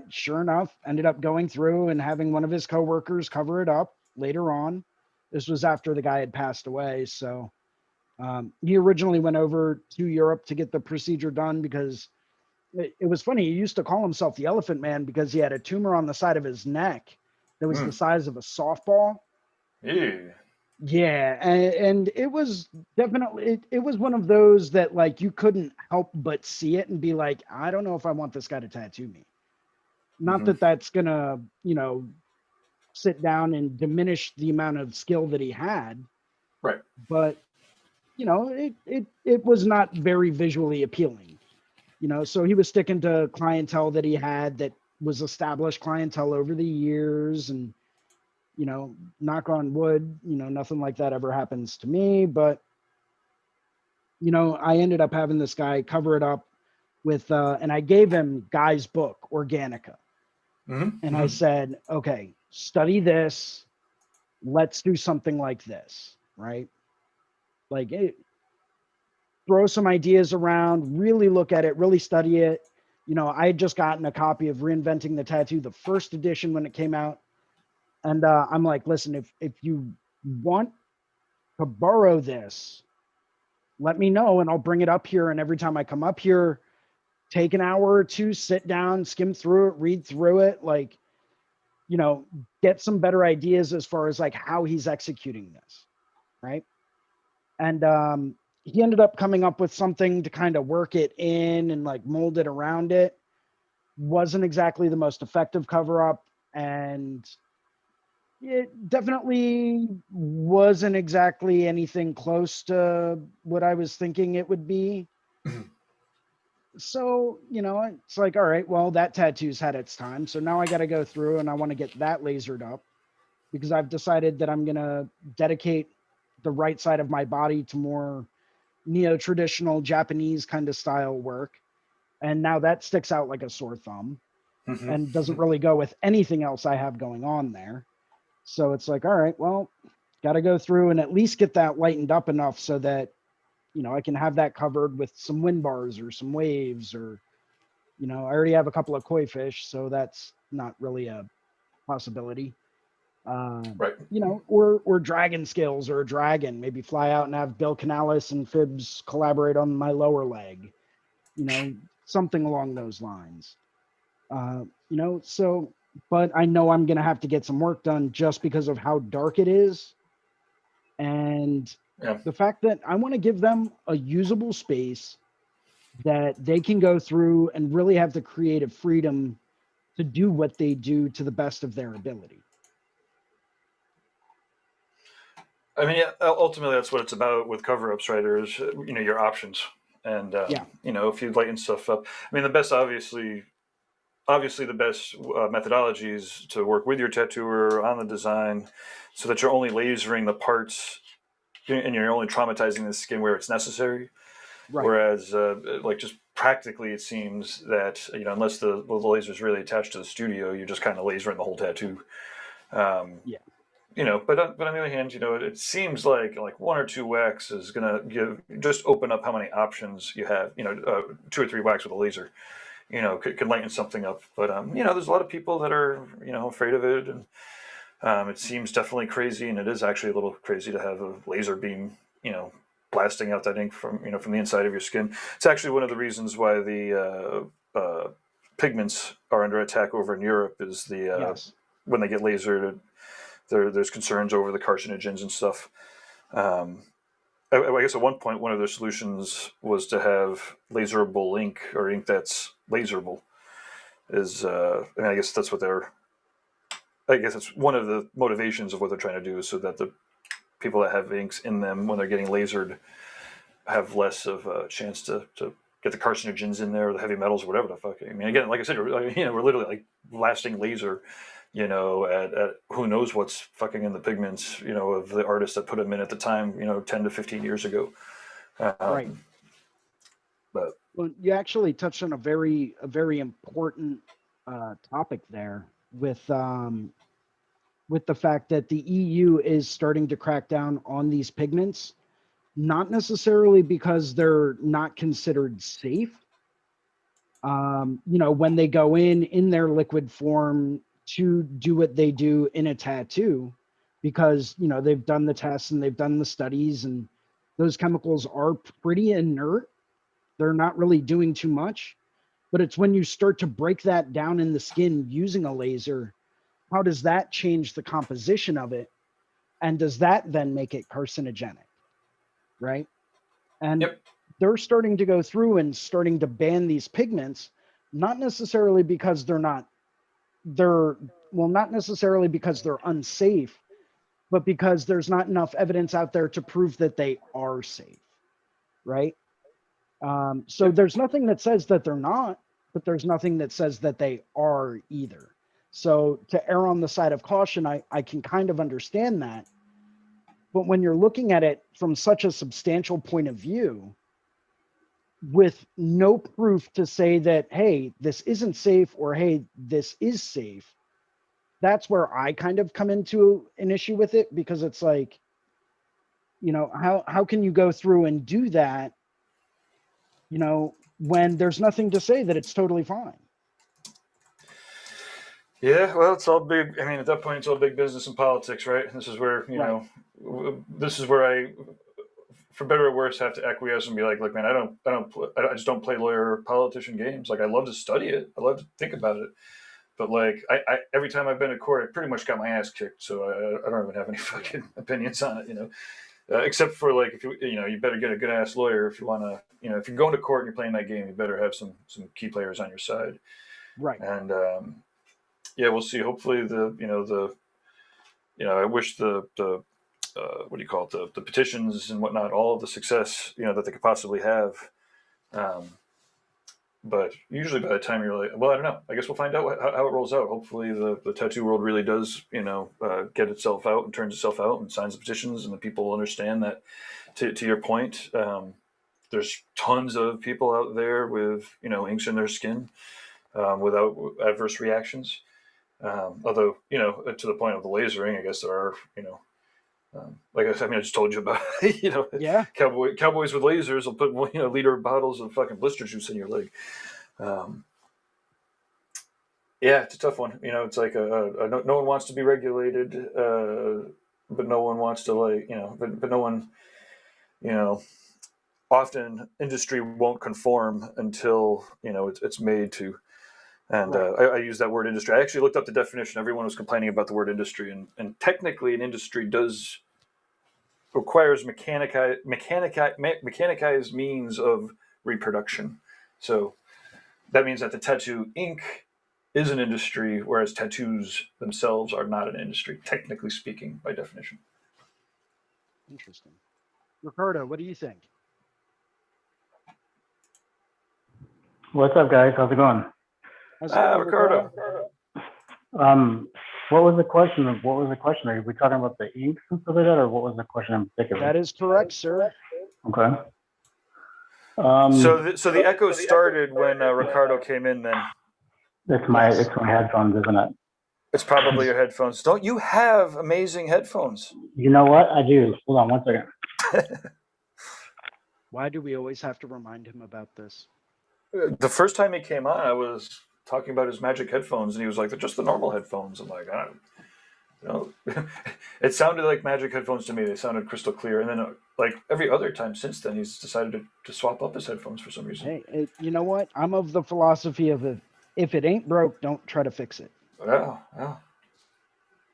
sure enough, ended up going through and having one of his coworkers cover it up later on. This was after the guy had passed away. So he originally went over to Europe to get the procedure done because it was funny. He used to call himself the Elephant Man because he had a tumor on the side of his neck that was the Mm. size of a softball. Ew. Yeah, and it was definitely it was one of those that like you couldn't help but see it and be like, I don't know if I want this guy to tattoo me. Not Hmm. that that's gonna, sit down and diminish the amount of skill that he had, Right. but it was not very visually appealing. So he was sticking to clientele that he had that was established clientele over the years. And knock on wood, nothing like that ever happens to me. But I ended up having this guy cover it up with and I gave him Guy's book Organica, Hmm. and I Hmm. said, "Okay, study this, let's do something like this," right? Like throw some ideas around, really look at it, really study it. I had just gotten a copy of Reinventing the Tattoo, the first edition when it came out. And I'm like, "Listen, if you want to borrow this, let me know and I'll bring it up here. And every time I come up here, take an hour or two, sit down, skim through it, read through it, like, you know, get some better ideas as far as like how he's executing this." Right. And he ended up coming up with something to kind of work it in and like mold it around it. Wasn't exactly the most effective cover up. And it definitely wasn't exactly anything close to what I was thinking it would be. So, it's like, all right, well, that tattoo's had its time. So now I got to go through and I want to get that lasered up because I've decided that I'm going to dedicate the right side of my body to more neo-traditional Japanese kind of style work. And now that sticks out like a sore thumb Hmm. and doesn't really go with anything else I have going on there. So it's like, all right, well, got to go through and at least get that lightened up enough so that, I can have that covered with some wind bars or some waves or, I already have a couple of koi fish, so that's not really a possibility. Right. Or dragon scales or a dragon, maybe fly out and have Bill Canales and Fibs collaborate on my lower leg, something along those lines. So, but I know I'm going to have to get some work done just because of how dark it is. And Yeah. the fact that I want to give them a usable space that they can go through and really have the creative freedom to do what they do to the best of their ability. I mean, yeah, ultimately, that's what it's about with cover-ups, right? Is your options, and Yeah. if you lighten stuff up. I mean, the best, obviously, the best methodology is to work with your tattooer on the design, so that you're only lasering the parts, and you're only traumatizing the skin where it's necessary. Right. Whereas, like just practically, it seems that unless the laser is really attached to the studio, you're just kind of lasering the whole tattoo. Um, Yeah. but on the other hand, it seems like one or two whacks is gonna just open up how many options you have. Two or three whacks with a laser, could lighten something up. But there's a lot of people that are afraid of it, and it seems definitely crazy, and it is actually a little crazy to have a laser beam, blasting out that ink from the inside of your skin. It's actually one of the reasons why the pigments are under attack over in Europe. Is Yes. when they get lasered, there's concerns over the carcinogens and stuff. Um, I guess at one point, one of their solutions was to have laserable ink or ink that's laserable. And I guess that's what they're. I guess it's one of the motivations of what they're trying to do is so that the people that have inks in them when they're getting lasered have less of a chance to get the carcinogens in there, or the heavy metals, or whatever the fuck. I mean, again, like I said, we're literally like blasting laser, at who knows what's fucking in the pigments, of the artists that put them in at the time, 10 to 15 years ago. Right. But Well, you actually touched on a very important topic there with the fact that the EU is starting to crack down on these pigments, not necessarily because they're not considered safe. When they go in their liquid form to do what they do in a tattoo, because they've done the tests and they've done the studies, and those chemicals are pretty inert. They're not really doing too much. But it's when you start to break that down in the skin using a laser, how does that change the composition of it? And does that then make it carcinogenic? Right. And yep. they're starting to go through and starting to ban these pigments, not necessarily because not necessarily because they're unsafe, but because there's not enough evidence out there to prove that they are safe. Right. So Yep. there's nothing that says that they're not, but there's nothing that says that they are either. So to err on the side of caution, I can kind of understand that. But when you're looking at it from such a substantial point of view, with no proof to say that, hey, this isn't safe, or hey, this is safe, that's where I kind of come into an issue with it, because it's like, how can you go through and do that, when there's nothing to say that it's totally fine? Yeah, well, it's all big. I mean, at that point, it's all big business and politics, right? This is where Right. this is where I, for better or worse, have to acquiesce and be like, look, man, I just don't play lawyer or politician games. Like, I love to study it, I love to think about it, but like, I every time I've been to court, I pretty much got my ass kicked. So I don't even have any fucking opinions on it, except for like if you better get a good ass lawyer if you want to, if you're going to court and you're playing that game, you better have some key players on your side. Right. And yeah, we'll see. Hopefully, I wish the what do you call it, the petitions and whatnot, all of the success that they could possibly have. Um, but usually by the time you're like, well, I don't know. I guess we'll find out how it rolls out. Hopefully, the tattoo world really does get itself out and turns itself out and signs the petitions, and the people understand that. To your point, there's tons of people out there with inks in their skin without adverse reactions. Although, to the point of the lasering, I guess there are, like I said, I just told you about, Yeah. cowboys with lasers will put, liter bottles of fucking blister juice in your leg. Um, yeah, it's a tough one. It's like no one wants to be regulated, but no one wants to but no one, you know, often industry won't conform until, it's made to. And Right. I use that word industry. I actually looked up the definition. Everyone was complaining about the word industry, and technically, an industry requires mechanized means of reproduction. So that means that the tattoo ink is an industry, whereas tattoos themselves are not an industry, technically speaking, by definition. Interesting. Ricardo, what do you think? What's up, guys? How's it going? How's it going, Ricardo. What was the question? What was the question? Are we talking about the inks and stuff like that, or what was the question in particular? That is correct, sir. Okay. So the echo started when Ricardo came in. Then it's my headphones, isn't it? it's probably your headphones. Don't you have amazing headphones? You know what? I do. Hold on one second. Why do we always have to remind him about this? The first time he came on, I was talking about his magic headphones, and he was like, "They're just the normal headphones." I'm like, it sounded like magic headphones to me. They sounded crystal clear. And then, like every other time since then, he's decided to swap up his headphones for some reason. Hey, you know what? I'm of the philosophy of if it ain't broke, don't try to fix it. Yeah.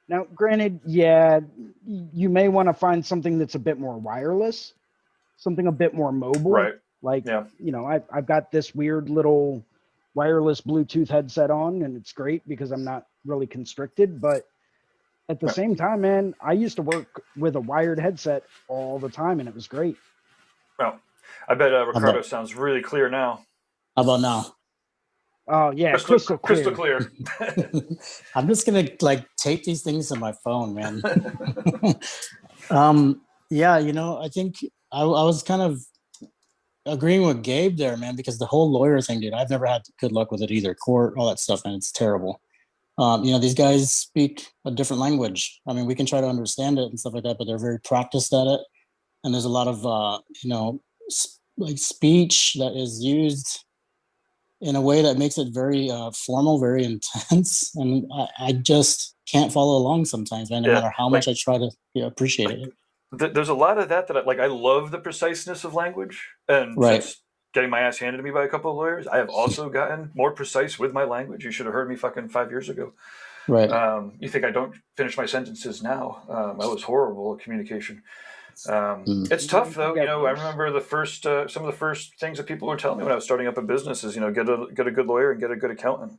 Now, granted, yeah, you may want to find something that's a bit more wireless, something a bit more mobile. Right. Like, Yeah. I've got this weird little wireless Bluetooth headset on, and it's great because I'm not really constricted. But at the Yeah. same time, man, I used to work with a wired headset all the time, and it was great. Well, I bet Ricardo about- sounds really clear now. How about now? Oh yeah, crystal clear. Crystal clear. I'm just gonna like tape these things to my phone, man. Yeah, I think I was kind of agreeing with Gabe there, man, because the whole lawyer thing, dude, I've never had good luck with it either. Court, all that stuff, and it's terrible. These guys speak a different language. I mean, we can try to understand it and stuff like that, but they're very practiced at it. And there's a lot of, like speech that is used in a way that makes it very formal, very intense. And I just can't follow along sometimes, man, no matter how much I try to appreciate it. There's a lot of that I love the preciseness of language, and Right. since getting my ass handed to me by a couple of lawyers, I have also gotten more precise with my language. You should have heard me fucking 5 years ago. Right. You think I don't finish my sentences now? I was horrible at communication. It's tough though. I remember some of the first things that people were telling me when I was starting up a business is, get a good lawyer and get a good accountant.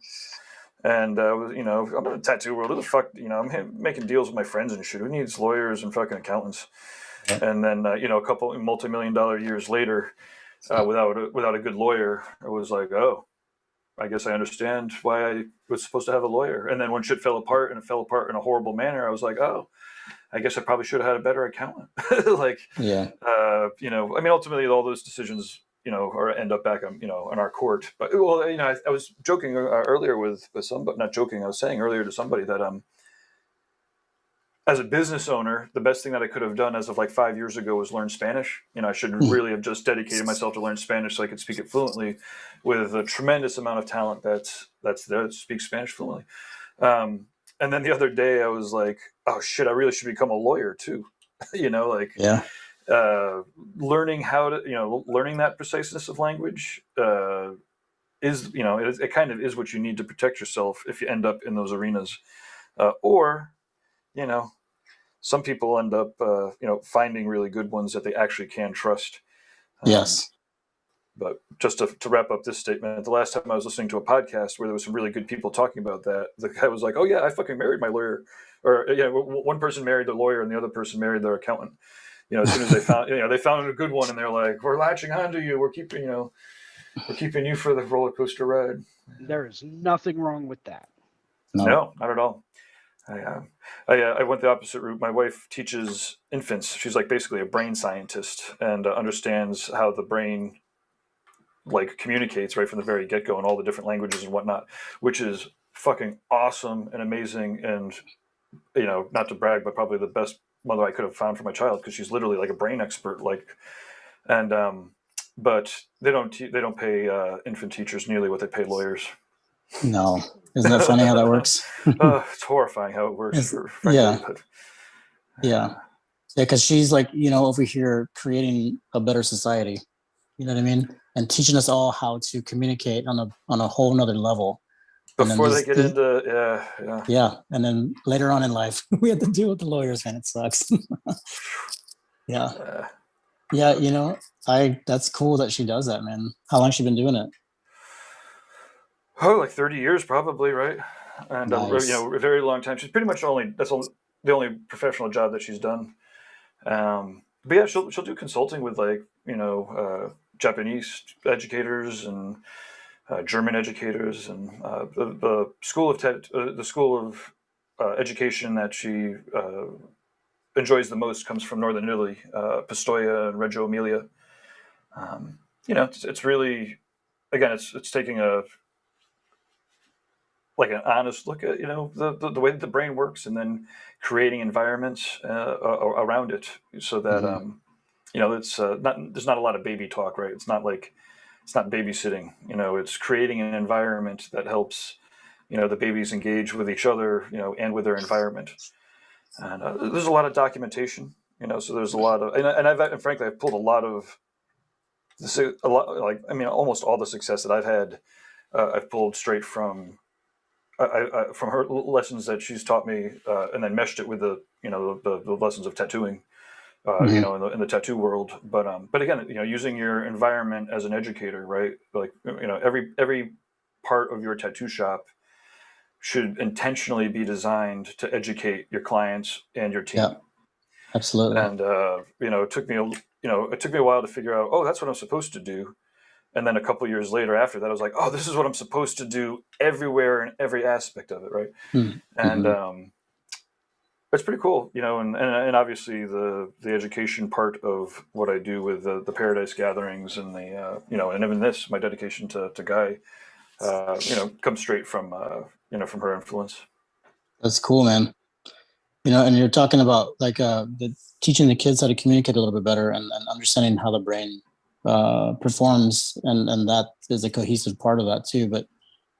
And I'm in the tattoo world. Who the fuck, I'm making deals with my friends and shit. Who needs lawyers and fucking accountants? Yeah. And then a couple multi-million-dollar years later, without a good lawyer, I was like, oh, I guess I understand why I was supposed to have a lawyer. And then when shit fell apart, and it fell apart in a horrible manner, I was like, oh, I guess I probably should have had a better accountant. Yeah. Ultimately all those decisions, or end up back on, on our court. But I was joking earlier with somebody, not joking. I was saying earlier to somebody that as a business owner, the best thing that I could have done as of like 5 years ago was learn Spanish. I should really have just dedicated myself to learn Spanish so I could speak it fluently, with a tremendous amount of talent that's there that speaks Spanish fluently. And then the other day I was like, oh shit, I really should become a lawyer too. Yeah. Learning how to, learning that preciseness of language is, it kind of is what you need to protect yourself if you end up in those arenas. Or, some people end up, finding really good ones that they actually can trust. Yes. But just to wrap up this statement, the last time I was listening to a podcast where there was some really good people talking about that, the guy was like, oh yeah, I fucking married my lawyer. Or one person married their lawyer and the other person married their accountant. As soon as they found, they found a good one, and they're like, we're latching onto you. We're keeping you for the roller coaster ride. There is nothing wrong with that. No, not at all. I went the opposite route. My wife teaches infants. She's like basically a brain scientist and understands how the brain communicates right from the very get-go, and all the different languages and whatnot, which is fucking awesome and amazing. And not to brag, but probably the best mother I could have found for my child, because she's literally like a brain expert. But they don't pay infant teachers nearly what they pay lawyers. No. Isn't that funny how that works? It's horrifying how it works. Yeah. Yeah. Because she's like, over here creating a better society. You know what I mean? And teaching us all how to communicate on a whole nother level. Before they get into yeah. And then later on in life, we have to deal with the lawyers, man. It sucks. Yeah. Yeah, that's cool that she does that, man. How long has she been doing it? Oh, like 30 years probably, right? And Nice. a very long time. She's pretty much the only professional job that she's done. But yeah, she'll do consulting with Japanese educators and German educators, and the school of education that she enjoys the most comes from northern Italy, Pistoia and Reggio Emilia. It's really, again, it's taking an honest look at the way that the brain works, and then creating environments around it so that it's there's not a lot of baby talk, right? It's not babysitting. It's creating an environment that helps the babies engage with each other, and with their environment. And there's a lot of documentation, so there's a lot of, and frankly, I've pulled almost all the success that I've had, I've pulled straight from her lessons that she's taught me, and then meshed it with the lessons of tattooing, you know, in the tattoo world. But again, you know, using your environment as an educator, right? Like, you know, every part of your tattoo shop should intentionally be designed to educate your clients and your team. Yeah, absolutely. And you know, it took me a while to figure out, oh, that's what I'm supposed to do. And then a couple of years later, after that, I was like, oh, this is what I'm supposed to do everywhere in every aspect of it, right? And Mm-hmm. it's pretty cool, you know, and obviously the education part of what I do with the Paradise gatherings and the you know, and even this, my dedication to Guy, you know, comes straight from you know, from her influence. That's cool, man. You know, and you're talking about like teaching the kids how to communicate a little bit better and understanding how the brain performs, and that is a cohesive part of that too. But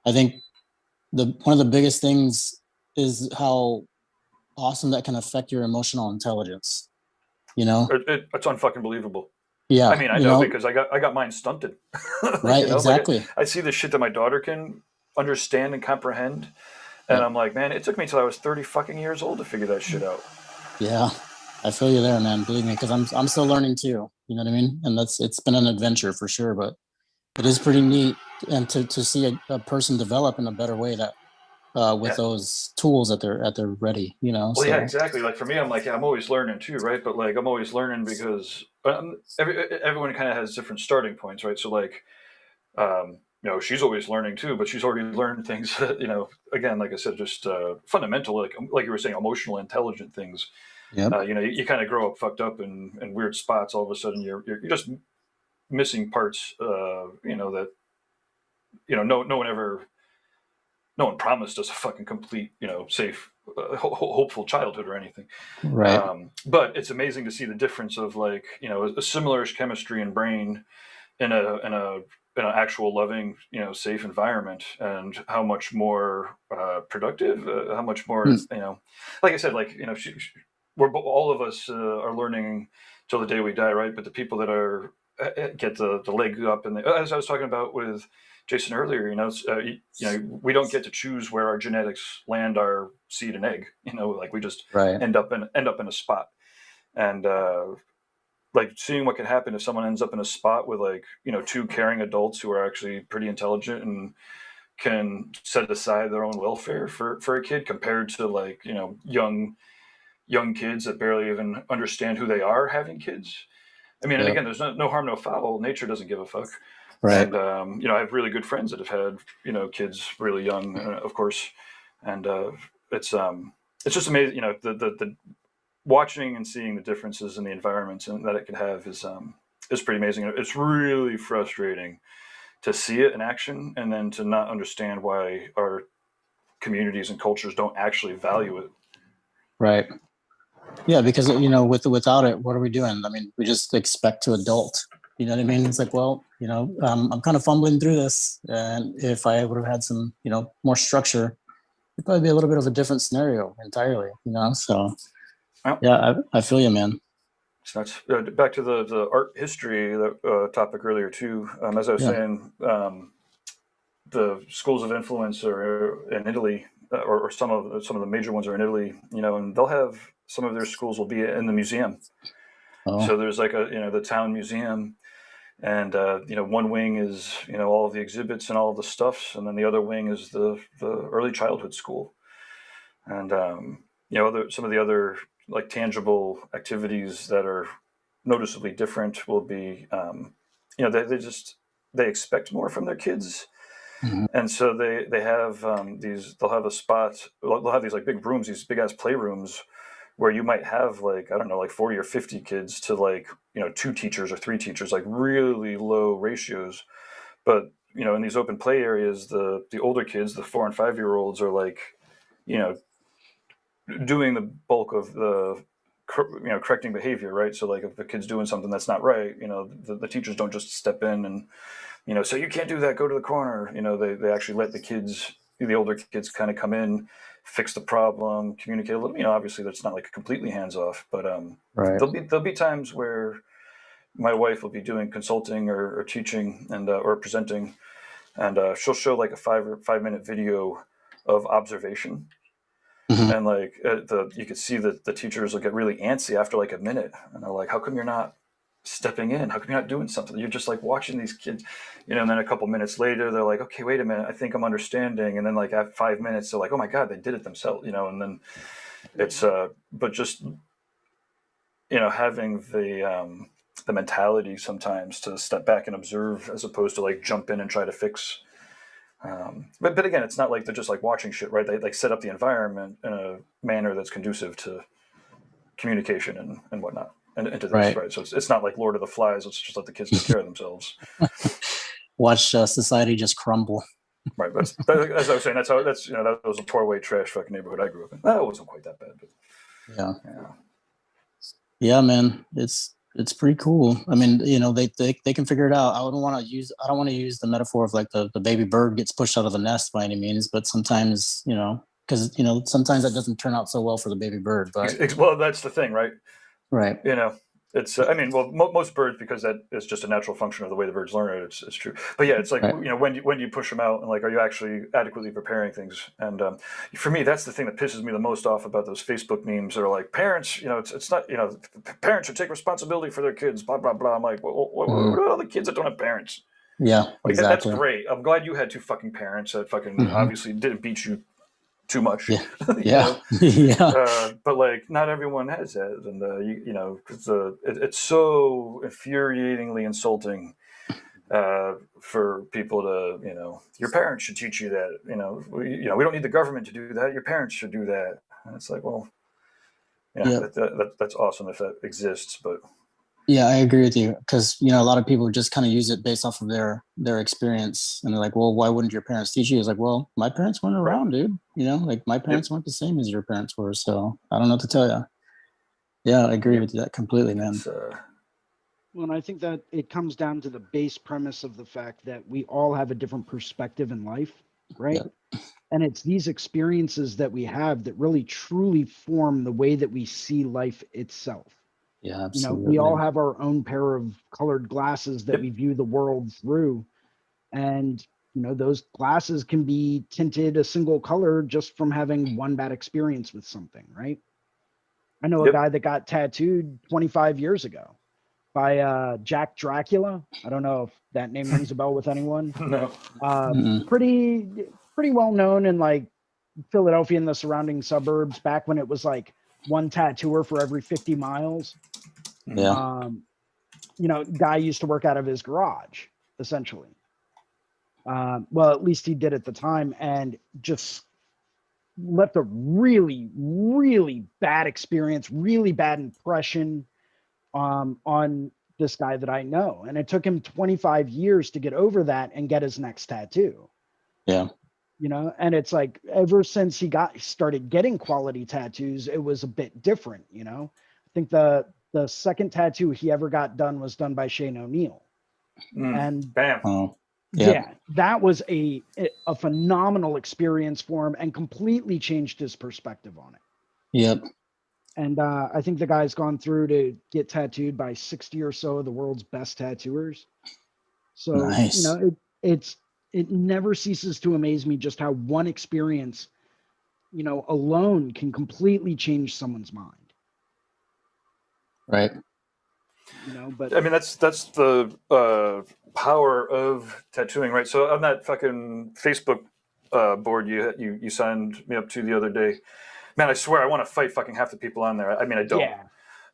I think one of the biggest things is how awesome that can affect your emotional intelligence. You know? It's unfucking believable. I Yeah, mean, I you know know, because I got mine stunted. right, You know, like exactly. I see the shit that my daughter can understand and comprehend, and Yep. I'm like, man, it took me till I was 30 fucking years old to figure that shit out. Yeah. I feel you there, man. Believe me, because I'm still learning too. You know what I mean? And it's been an adventure for sure, but it is pretty neat and to see a person develop in a better way that with Yeah. those tools at their ready, you know. Well, yeah, So exactly. Like for me, I'm like, yeah, I'm always learning too, right? But like, I'm always learning because everyone kind of has different starting points, right? So like, you know, she's always learning too, but she's already learned things that, you know, again, like I said, just fundamental, like you were saying, emotional, intelligent things. yep. You know, you kind of grow up fucked up in weird spots. All of a sudden, you're just missing parts. You know that, you know, no one promised us a fucking complete, you know, safe, hopeful childhood or anything. Right. But it's amazing to see the difference of like, you know, a similar chemistry and brain in an actual loving, you know, safe environment, and how much more productive, how much more, Hmm. you know, like I said, like, you know, we're all of us are learning till the day we die, right? But the people that are get the leg up, and as I was talking about with Jason earlier, you know, you know, we don't get to choose where our genetics land our seed and egg. You know, like we just Right. end up in a spot, and like seeing what can happen if someone ends up in a spot with like, you know, two caring adults who are actually pretty intelligent and can set aside their own welfare for a kid, compared to like, you know, young kids that barely even understand who they are having kids. I mean, and Yep. again, there's no harm, no foul. Nature doesn't give a fuck. Right. And you know, I have really good friends that have had, you know, kids really young, of course, and it's just amazing. You know, the watching and seeing the differences in the environments and that it can have is pretty amazing. It's really frustrating to see it in action, and then to not understand why our communities and cultures don't actually value it. Right. Yeah, because you know, without it, what are we doing? I mean, we just expect to adult. You know what I mean? It's like, well, you know, I'm kind of fumbling through this, and if I would have had some, you know, more structure, it'd probably be a little bit of a different scenario entirely. You know, so Well, yeah, I feel you, man. so that's back to the art history topic earlier too. As I was Yeah. saying, the schools of influence are in Italy, or some of the major ones are in Italy. You know, and they'll have some of their schools will be in the museum. Oh, So there's like a, you know, the town museum, and you know, one wing is, you know, all of the exhibits and all of the stuffs, and then the other wing is the early childhood school, and you know, some of the other like tangible activities that are noticeably different will be, you know, they expect more from their kids, mhm. and so they have they'll have a spot, they'll have these like big rooms, these big ass playrooms, where you might have like, I don't know, like 40 or 50 kids to like, you know, two teachers or three teachers, like really low ratios. But you know, in these open play areas, the older kids, the 4 and 5 year olds, are like, you know, doing the bulk of the, you know, correcting behavior, right? So like if the kid's doing something that's not right, you know, the teachers don't just step in and, you know, say you can't do that, go to the corner. You know, they actually let the kids, the older kids, kind of come in, fix the problem, communicate a little. You know, obviously that's not like completely hands off, but Right. there'll be times where my wife will be doing consulting or teaching and or presenting, and she'll show like a 5 minute video of observation, And like you could see that the teachers will get really antsy after like a minute, and they're like, "How come you're not stepping in? How come you're not doing something? You're just like watching these kids, you know." And then a couple minutes later, they're like, "Okay, wait a minute, I think I'm understanding." And then like at 5 minutes, they're like, "Oh my god, they did it themselves," you know. And then it's but just having the mentality sometimes to step back and observe as opposed to like jump in and try to fix. But again, it's not like they're just like watching shit, right? They like set up the environment in a manner that's conducive to communication and whatnot, and into this, right? So it's not like Lord of the Flies. Let's just let the kids take care of themselves. Watch society just crumble. Right. As I was saying, that was a poor white trash fucking neighborhood I grew up in. That wasn't quite that bad, but yeah, man, it's pretty cool. I mean, they can figure it out. I don't want to use the metaphor of like the baby bird gets pushed out of the nest by any means, but sometimes, because sometimes that doesn't turn out so well for the baby bird. But well, that's the thing, right? Right. It's most birds, because that is just a natural function of the way the birds learn it. It's true. But yeah, it's like, when do you push them out, and like, are you actually adequately preparing things? And for me, that's the thing that pisses me the most off about those Facebook memes that are like, parents, it's not, parents should take responsibility for their kids, blah blah blah. I'm like, what are all the kids that don't have parents? Yeah, like, exactly. That's great. I'm glad you had two fucking parents that fucking obviously didn't beat you too much. Yeah. But like, not everyone has that, and it's so infuriatingly insulting for people to, your parents should teach you that. We don't need the government to do that. Your parents should do that. And it's like, well, that's awesome if that exists, but. Yeah, I agree with you, because a lot of people just kind of use it based off of their experience, and they're like, well, why wouldn't your parents teach you? It's like, well, my parents weren't around, dude. Like my parents weren't the same as your parents were, so I don't know what to tell you. Yeah, I agree with that completely, man. Well, and I think that it comes down to the base premise of the fact that we all have a different perspective in life, right? Yeah. And it's these experiences that we have that really truly form the way that we see life itself. Yeah, absolutely. We all have our own pair of colored glasses that we view the world through. And, those glasses can be tinted a single color just from having one bad experience with something, right? I know a guy that got tattooed 25 years ago by Jack Dracula. I don't know if that name rings a bell with anyone. No. Pretty well known in like Philadelphia and the surrounding suburbs back when it was like one tattooer for every 50 miles. Yeah. Guy used to work out of his garage, essentially. Well, at least he did at the time, and just left a really, really bad experience, really bad impression on this guy that I know. And it took him 25 years to get over that and get his next tattoo. Yeah. And it's like, ever since he started getting quality tattoos, it was a bit different. I think the second tattoo he ever got done was done by Shane O'Neill. And bam. Yeah, that was a phenomenal experience for him and completely changed his perspective on it. Yep. And I think the guy's gone through to get tattooed by 60 or so of the world's best tattooers. So, nice. It never ceases to amaze me just how one experience, alone can completely change someone's mind. Right. But I mean, that's the power of tattooing, right? So on that fucking Facebook board you signed me up to the other day, man, I swear I want to fight fucking half the people on there. I mean, I don't. Yeah.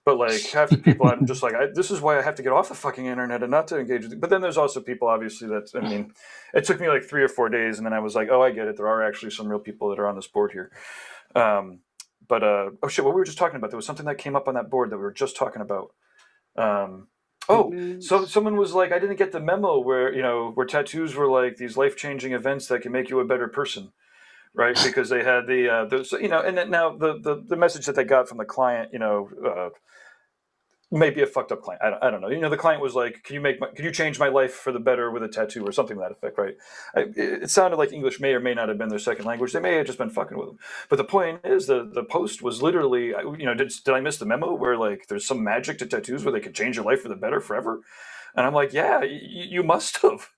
But like half the people, I'm just like, this is why I have to get off the fucking internet and not to engage with it. But then there's also people, obviously, it took me like 3 or 4 days, and then I was like, oh, I get it. There are actually some real people that are on this board here. Oh shit, what we were just talking about, there was something that came up on that board that we were just talking about. So someone was like, I didn't get the memo where tattoos were like these life-changing events that can make you a better person. Right, because they had and then now the message that they got from the client, maybe a fucked up client. I don't know. The client was like, "Can you change my life for the better with a tattoo or something to that effect?" Right? It sounded like English may or may not have been their second language. They may have just been fucking with them. But the point is, the post was literally, did I miss the memo where like there's some magic to tattoos where they could change your life for the better forever? And I'm like, yeah, you must have.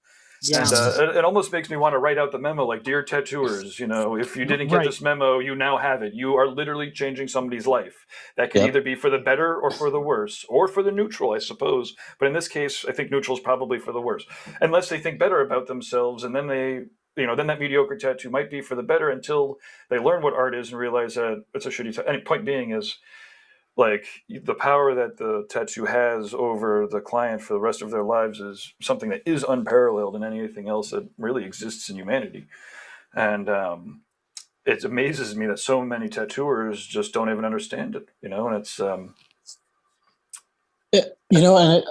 Yeah. And it almost makes me want to write out the memo, like, dear tattooers, if you didn't get Right. this memo, you now have it. You are literally changing somebody's life. That can Yep. either be for the better or for the worse, or for the neutral, I suppose. But in this case, I think neutral is probably for the worse, unless they think better about themselves, and then then that mediocre tattoo might be for the better until they learn what art is and realize that it's a shitty tattoo. And point being is, like, the power that the tattoo has over the client for the rest of their lives is something that is unparalleled in anything else that really exists in humanity. And it amazes me that so many tattooers just don't even understand it, and it's And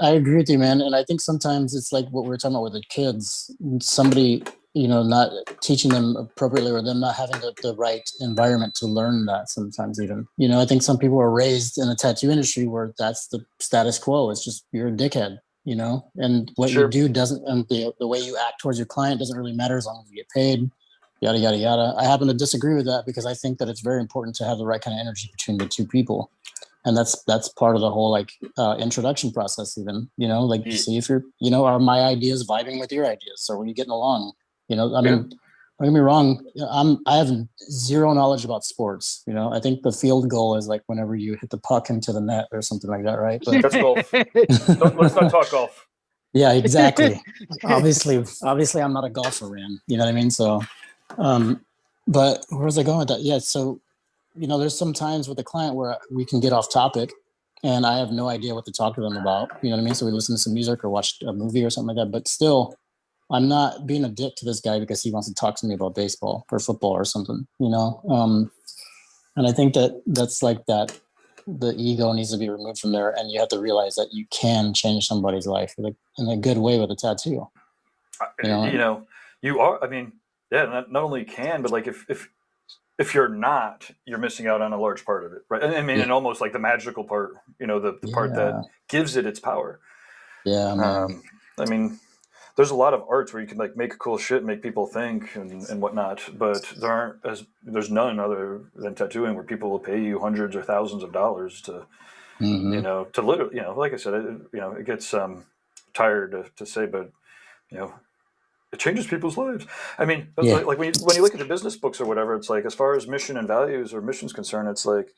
I agree with you, man. And I think sometimes it's like what we were talking about with the kids, somebody, not teaching them appropriately, or them not having the right environment to learn that sometimes even. I think some people are raised in the tattoo industry where that's the status quo. It's just, you're a dickhead, and what Sure. you do doesn't, and the way you act towards your client doesn't really matter as long as you get paid, yada, yada, yada. I happen to disagree with that because I think that it's very important to have the right kind of energy between the two people. And that's part of the whole introduction process, even, Yeah. see if you're, are my ideas vibing with your ideas? So are you getting along? I mean, don't get me wrong. I have zero knowledge about sports. I think the field goal is like whenever you hit the puck into the net or something like that, right? But That's golf. Let's not talk golf. yeah, exactly. obviously, I'm not a golfer, man. You know what I mean? So, but where was I going with that? Yeah, so there's some times with the client where we can get off topic and I have no idea what to talk to them about. You know what I mean? So we listen to some music or watch a movie or something like that. But still, I'm not being a dick to this guy because he wants to talk to me about baseball or football or something, and I think that's like that. The ego needs to be removed from there. And you have to realize that you can change somebody's life in a good way with a tattoo. You are, not only can, but like if you're not, you're missing out on a large part of it, right? And almost like the magical part, the part that gives it its power. Yeah, man. There's a lot of arts where you can like make cool shit, make people think and whatnot, but there's none other than tattooing where people will pay you hundreds or thousands of dollars to, to literally, like I said, it gets tired to say, but it changes people's lives. Like when you look at the business books or whatever, it's like, as far as mission and values or mission's concerned, it's like,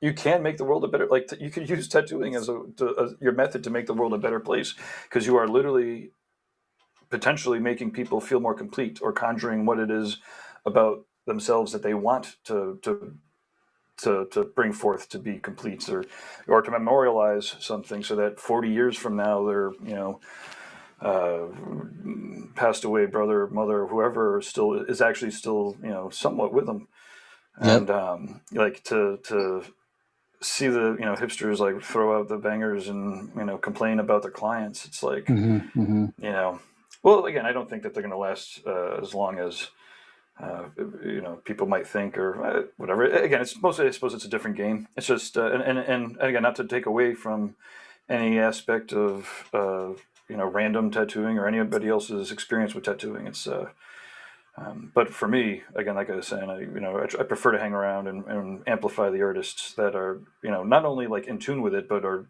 you can make the world a better, like you can use tattooing as your method to make the world a better place, because you are literally potentially making people feel more complete, or conjuring what it is about themselves that they want to bring forth to be complete, or to memorialize something so that 40 years from now they're, passed away brother, mother, whoever is actually still, somewhat with them. Yep. And like to see the hipsters like throw out the bangers and complain about their clients. It's like, well, again, I don't think that they're going to last as long as people might think, or whatever. Again, it's mostly, I suppose, it's a different game. It's just and again, not to take away from any aspect of random tattooing or anybody else's experience with tattooing. It's but for me, again, like I was saying, I prefer to hang around and amplify the artists that are not only like in tune with it, but are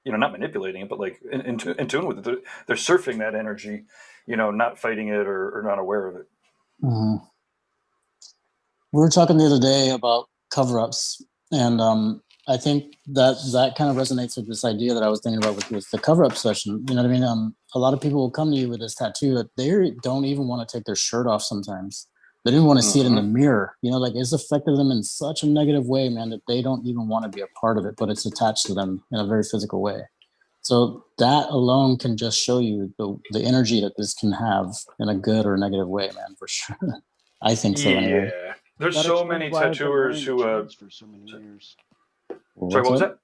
not manipulating it, but like in tune with it. They're surfing that energy, not fighting it or not aware of it. Mm-hmm. We were talking the other day about cover-ups, and I think that kind of resonates with this idea that I was thinking about with the cover-up session. You know what I mean? A lot of people will come to you with this tattoo that they don't even want to take their shirt off sometimes. They didn't want to see it in the mirror. Like it's affected them in such a negative way, man, that they don't even want to be a part of it, but it's attached to them in a very physical way. So that alone can just show you the energy that this can have in a good or negative way, man, for sure. I think so, anyway. Yeah. There's so many tattooers who for so many years. Sorry, what was that?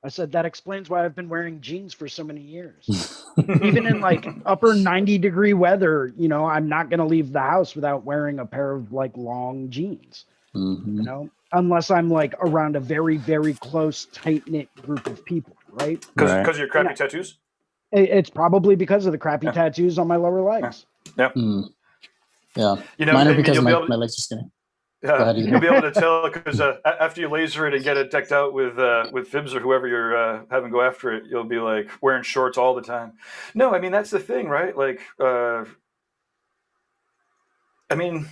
I said that explains why I've been wearing jeans for so many years. Even in like upper 90-degree weather, I'm not going to leave the house without wearing a pair of like long jeans. Mm-hmm. Unless I'm like around a very, very close, tight-knit group of people, right? Because of your crappy tattoos? It's probably because of the crappy tattoos on my lower legs. Yeah. Yeah. Mine are because my legs are skinny. ahead, You'll Ethan. be able to tell because after you laser it and get it decked out with fibs or whoever you're having go after it, you'll be like wearing shorts all the time. No, I mean that's the thing, right? Like, I mean,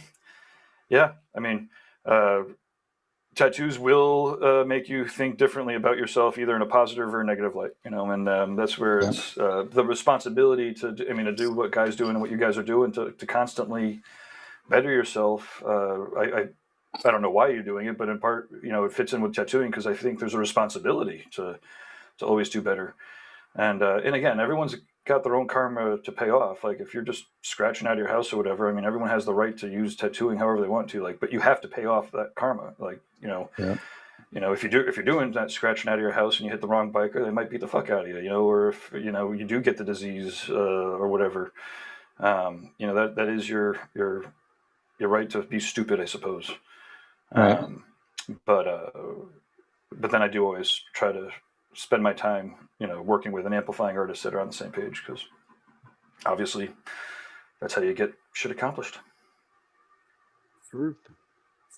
yeah, I mean, tattoos will make you think differently about yourself, either in a positive or a negative light, you know, and that's where it's the responsibility to do what guys do and what you guys are doing to constantly better yourself. I don't know why you're doing it, but in part, you know, it fits in with tattooing because I think there's a responsibility to always do better. And again, everyone's got their own karma to pay off. Like if you're just scratching out of your house or whatever, I mean, everyone has the right to use tattooing however they want to. Like, but you have to pay off that karma. Like, you know, if you're doing that scratching out of your house and you hit the wrong biker, they might beat the fuck out of you. You know, or if you know you do get the disease or whatever, you know that is your right to be stupid, I suppose. Right. But then I do always try to spend my time, you know, working with an amplifying artist that are on the same page because obviously that's how you get shit accomplished. Truth.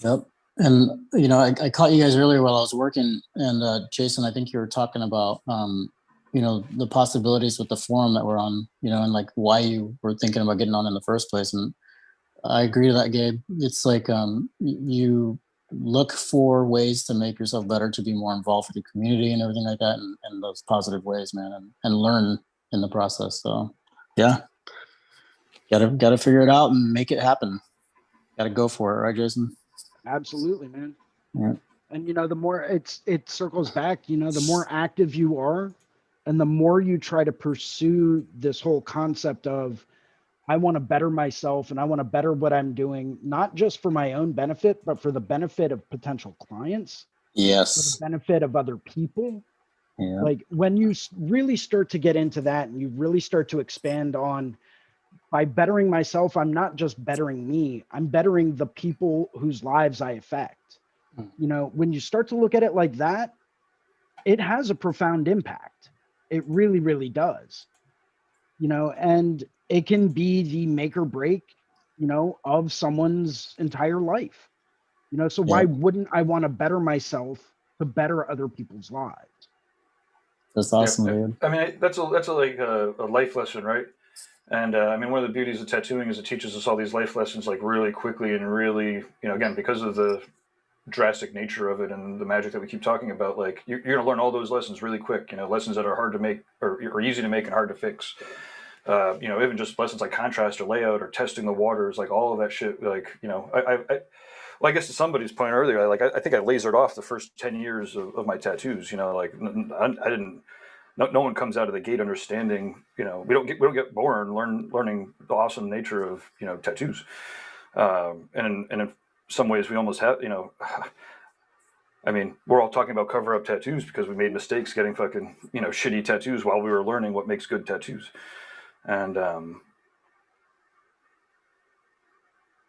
Yep. And you know, I caught you guys earlier while I was working, and Jason, I think you were talking about you know, the possibilities with the forum that we're on, you know, and like why you were thinking about getting on in the first place. And I agree to that, Gabe. It's like you look for ways to make yourself better, to be more involved with the community and everything like that, and those positive ways, man, and learn in the process. So yeah, gotta figure it out and make it happen. Gotta go for it, right, Jason? Absolutely, man. Yeah. And you know, the more it circles back, you know, the more active you are and the more you try to pursue this whole concept of I want to better myself and I want to better what I'm doing, not just for my own benefit, but for the benefit of potential clients, for the Yes. benefit of other people. Yeah. Like when you really start to get into that and you really start to expand on by bettering myself, I'm not just bettering me, I'm bettering the people whose lives I affect. You know, when you start to look at it like that, it has a profound impact. It really, really does. You know, and it can be the make or break, you know, of someone's entire life. You know, so why wouldn't I want to better myself to better other people's lives? That's awesome, Yeah. dude. I mean, that's like a life lesson, right? And I mean, one of the beauties of tattooing is it teaches us all these life lessons like really quickly and really, you know, again, because of the drastic nature of it and the magic that we keep talking about, like you're going to learn all those lessons really quick, you know, lessons that are hard to make or easy to make and hard to fix. You know, even just lessons like contrast or layout or testing the waters, like all of that shit. Like, you know, well, I guess to somebody's point earlier, I think I lasered off the first 10 years of my tattoos, you know, like I didn't, no one comes out of the gate understanding, you know, we don't get born learning the awesome nature of, you know, tattoos. And in some ways we almost have, you know, I mean, we're all talking about cover up tattoos because we made mistakes getting fucking, you know, shitty tattoos while we were learning what makes good tattoos. And no,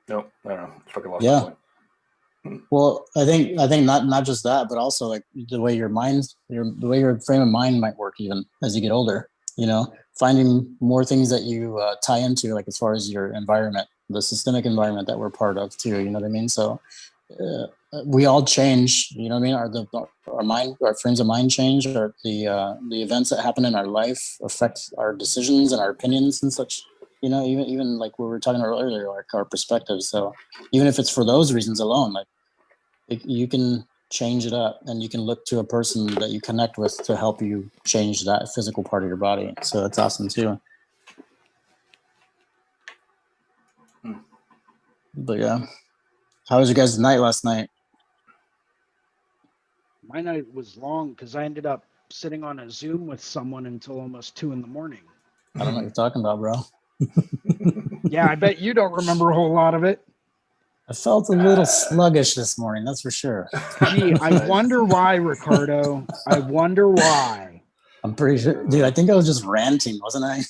I don't know. Fucking lost my point. Well, I think not just that, but also like the way your frame of mind might work even as you get older. You know, finding more things that you tie into, like as far as your environment, the systemic environment that we're part of too. You know what I mean? So we all change. You know what I mean? Our frames of mind change, or the events that happen in our life affect our decisions and our opinions and such. You know, even like we were talking about earlier, like our perspectives. So even if it's for those reasons alone, like you can change it up, and you can look to a person that you connect with to help you change that physical part of your body. So that's awesome too. But yeah, how was your guys' night last night? My night was long because I ended up sitting on a Zoom with someone until almost 2 a.m. I don't know what you're talking about, bro. Yeah, I bet you don't remember a whole lot of it. I felt a little sluggish this morning, that's for sure. Gee, I wonder why, Ricardo. I wonder why. I'm pretty sure, dude. I think I was just ranting, wasn't I?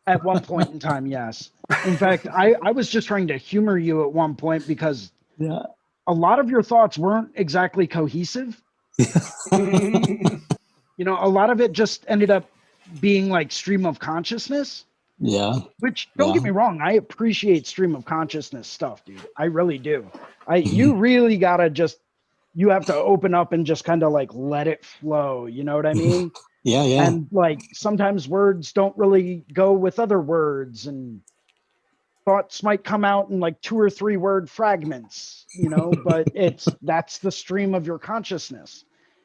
At one point in time, yes. In fact, I was just trying to humor you at one point because a lot of your thoughts weren't exactly cohesive. You know, a lot of it just ended up being like stream of consciousness. Yeah. Which, don't get me wrong, I appreciate stream of consciousness stuff, dude. I really do. You really gotta you have to open up and just kind of like let it flow. You know what I mean? Yeah. And like sometimes words don't really go with other words, and thoughts might come out in like 2 or 3 word fragments, but that's the stream of your consciousness.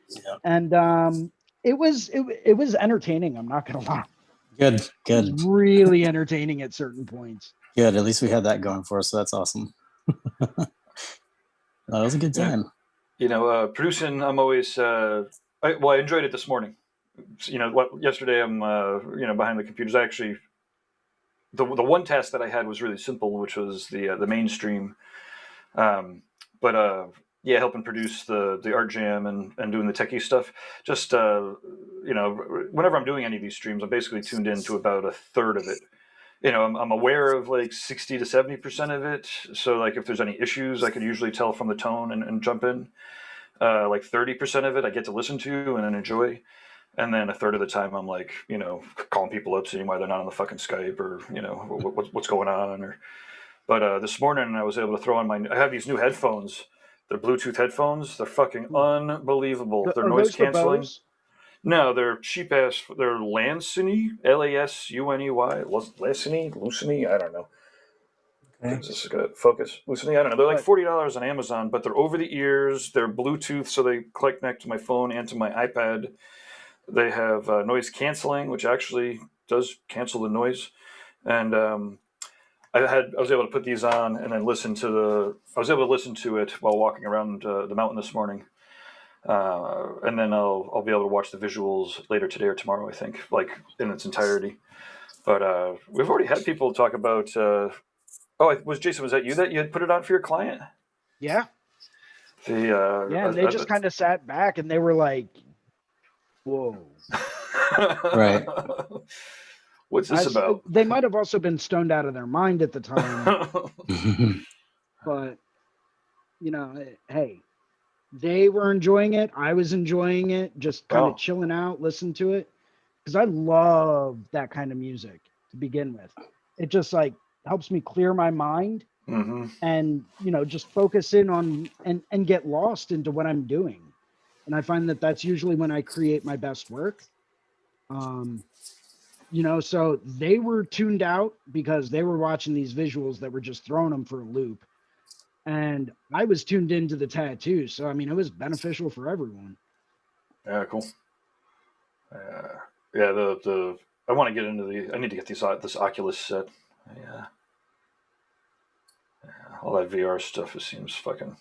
Yeah. And it was entertaining. I'm not gonna lie. Good. It was really entertaining at certain points. Good. At least we had that going for us. So that's awesome. That was a good time. Producing, I'm always, I enjoyed it this morning. Yesterday I'm, behind the computers. I actually, the one task that I had was really simple, which was the mainstream. Helping produce the art jam and doing the techie stuff. Just, whenever I'm doing any of these streams, I'm basically tuned in to about a third of it. I'm aware of like 60 to 70% of it. So like if there's any issues, I could usually tell from the tone and jump in. Like 30% of it I get to listen to and enjoy. And then a third of the time I'm like, calling people up, seeing why they're not on the fucking Skype or, what's going on. But this morning I was able to throw on I have these new headphones. They're Bluetooth headphones. They're fucking unbelievable. They're noise canceling. No, they're cheap ass. They're Lansony, Lasuniy. Luciny. I don't know. Okay. Is this gonna focus? Luciny. I don't know. They're like $40 on Amazon, but they're over the ears. They're Bluetooth, so they connect to my phone and to my iPad. They have noise canceling, which actually does cancel the noise. And I was able to put these on and then listen to it while walking around the mountain this morning. And then I'll be able to watch the visuals later today or tomorrow, I think, like in its entirety. But we've already had people talk about. Was that you that you had put it on for your client? Yeah. And they just kind of sat back and they were like, "Whoa." Right. What's this about? They might have also been stoned out of their mind at the time. But hey, they were enjoying it. I was enjoying it, just kind of chilling out, listening to it, because I love that kind of music to begin with. It just like helps me clear my mind and just focus in on and get lost into what I'm doing. And I find that that's usually when I create my best work. So they were tuned out because they were watching these visuals that were just throwing them for a loop. And I was tuned into the tattoo. So, I mean, it was beneficial for everyone. Yeah, cool. I want to get into I need to get this Oculus set. All that VR stuff, it seems fucking.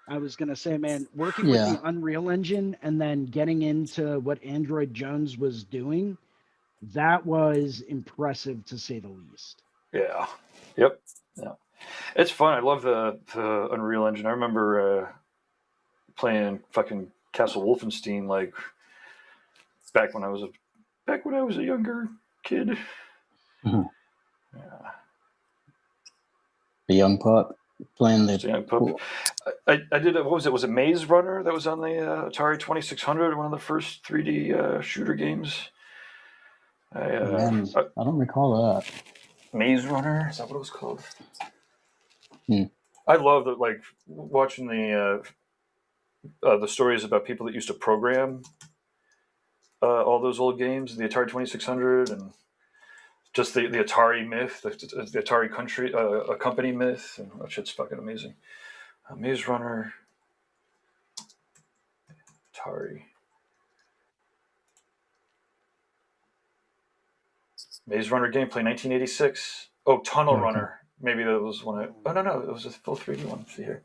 I was going to say, man, working with the Unreal Engine and then getting into what Android Jones was doing, that was impressive to say the least. Yeah. Yep. Yeah. It's fun. I love the Unreal Engine. I remember playing fucking Castle Wolfenstein like back when I was a younger kid. Mm-hmm. Yeah. The young pup playing the young pup. Cool. I did. What was it? Was it Maze Runner that was on the Atari 2600? One of the first 3D shooter games. I don't recall that. Maze Runner, is that what it was called? I love that, like watching the stories about people that used to program all those old games, the Atari 2600, and just the Atari myth, the Atari company myth, and that shit's fucking amazing. Maze Runner, Atari. Maze Runner gameplay, 1986. Oh, Tunnel Runner. Maybe that was one. No, it was a full 3D one. See here.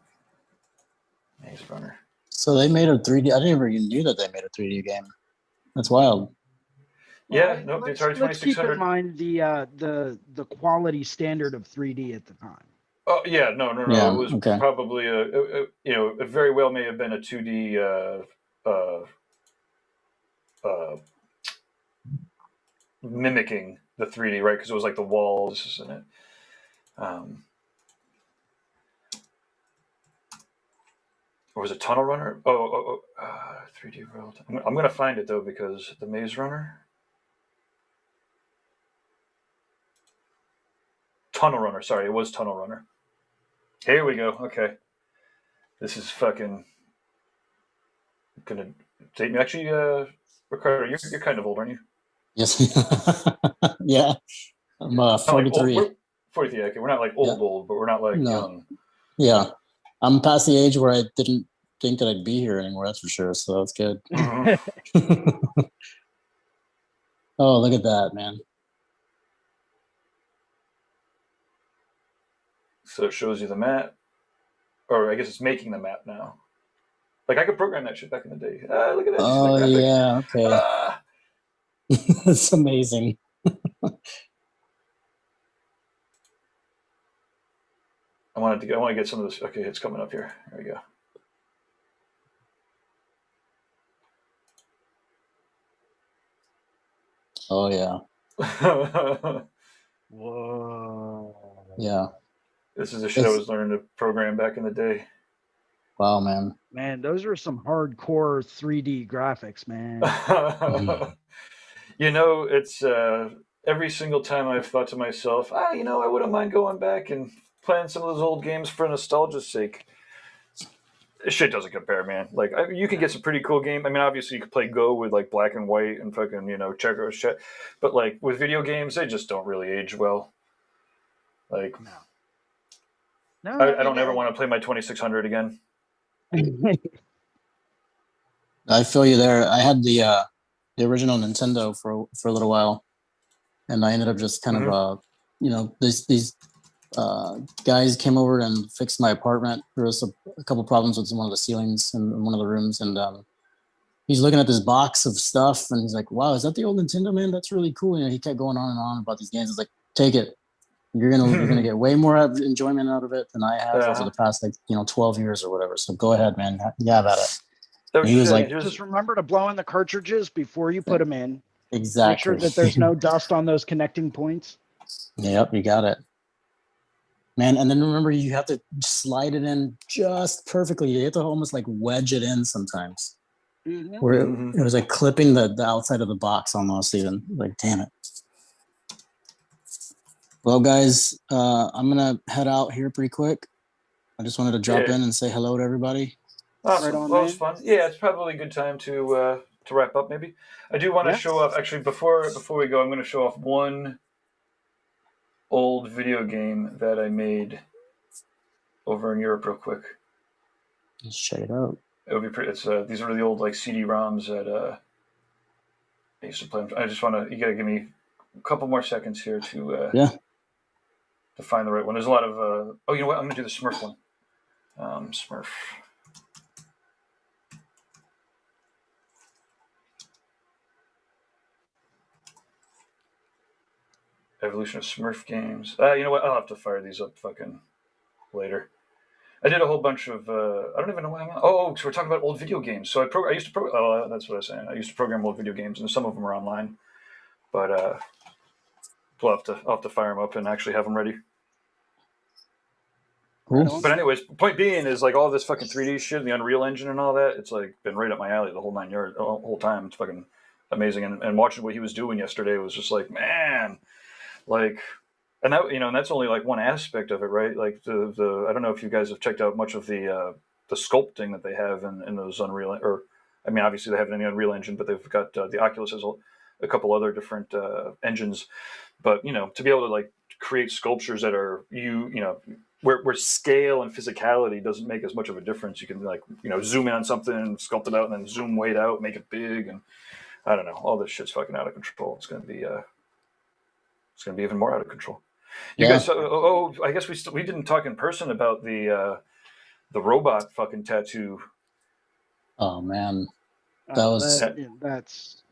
Maze Runner. So they made a 3D. I never even knew that they made a 3D game. That's wild. Yeah, no, the Atari 2600. Let's keep in mind the quality standard of 3D at the time. Oh yeah, no. Yeah, it was probably it very well may have been a 2D mimicking the 3D, right? Because it was like the walls in it. Or was it Tunnel Runner? 3D World. I'm gonna find it though, because the Maze Runner. Tunnel Runner. Sorry, it was Tunnel Runner. Here we go. Okay. This is fucking gonna date me. Actually, Ricardo, you're kind of old, aren't you? Yes. Yeah. I'm Not like old. 43. We're 43. Okay, we're not like old, but we're not like No. young. Yeah. I'm past the age where I didn't think that I'd be here anymore, that's for sure. So that's good. Oh, look at that, man. So it shows you the map, or I guess it's making the map now. Like I could program that shit back in the day. Look at that. Oh, graphic. yeah. Okay. It's amazing. I want to get some of this. Okay, it's coming up here. There we go. Oh, yeah. Whoa. Yeah. This is the shit I was learning to program back in the day. Wow, man. Man, those are some hardcore 3D graphics, man. You know, it's every single time I've thought to myself, you know, I wouldn't mind going back and playing some of those old games for nostalgia's sake. This shit doesn't compare, man. Like, you can get some pretty cool game. I mean, obviously you can play Go with like black and white and fucking, you know, checkers shit. But like with video games, they just don't really age well. Like, No, I don't ever want to play my 2600 again. I feel you there. I had the original Nintendo for a little while, and I ended up just kind of you know, these guys came over and fixed my apartment. There was a couple problems with one of the ceilings in one of the rooms, and he's looking at this box of stuff, and he's like, "Wow, is that the old Nintendo, man? That's really cool." You know, he kept going on and on about these games. It's like, take it. You're gonna get way more enjoyment out of it than I have over the past 12 years or whatever. So go ahead, man. Yeah, about it. He was like, just remember to blow in the cartridges before you put them in. Exactly. Make sure that there's no dust on those connecting points. Yep, you got it, man. And then remember, you have to slide it in just perfectly. You have to almost like wedge it in sometimes, where it was like clipping the outside of the box almost. Even like, damn it. Well, guys, I'm gonna head out here pretty quick. I just wanted to drop in and say hello to everybody. Awesome. Right on, well, it was fun. Yeah, it's probably a good time to wrap up. Maybe I do want to show off. Actually, before we go, I'm going to show off one old video game that I made over in Europe real quick. Let's check it out. It would be pretty. It's these are the old like CD-ROMs that I used to play. I just want to. You got to give me a couple more seconds here to to find the right one. There's a lot of. Oh, you know what? I'm going to do the Smurf one. Smurf. Evolution of Smurf games. You know what? I'll have to fire these up fucking later. I did a whole bunch of. I don't even know why I'm on. Oh, so we're talking about old video games. So I used to program. Oh, that's what I was saying. I used to program old video games, and some of them are online. But I'll have to fire them up and actually have them ready. Cool. But anyways, point being is like all this fucking 3D shit, the Unreal Engine and all that. It's like been right up my alley the whole 9 yards, the whole time. It's fucking amazing. And watching what he was doing yesterday was just like, man. Like, and that, you know, and that's only like one aspect of it, right? Like the I don't know if you guys have checked out much of the sculpting that they have in those Unreal, or I mean, obviously they have it in the Unreal Engine, but they've got the Oculus has a couple other different engines. But you know, to be able to like create sculptures that are you know where scale and physicality doesn't make as much of a difference. You can like zoom in on something, sculpt it out, and then zoom way out, make it big, and I don't know, all this shit's fucking out of control. It's gonna be even more out of control. You guys, I guess we didn't talk in person about the robot fucking tattoo. Oh man, that was that's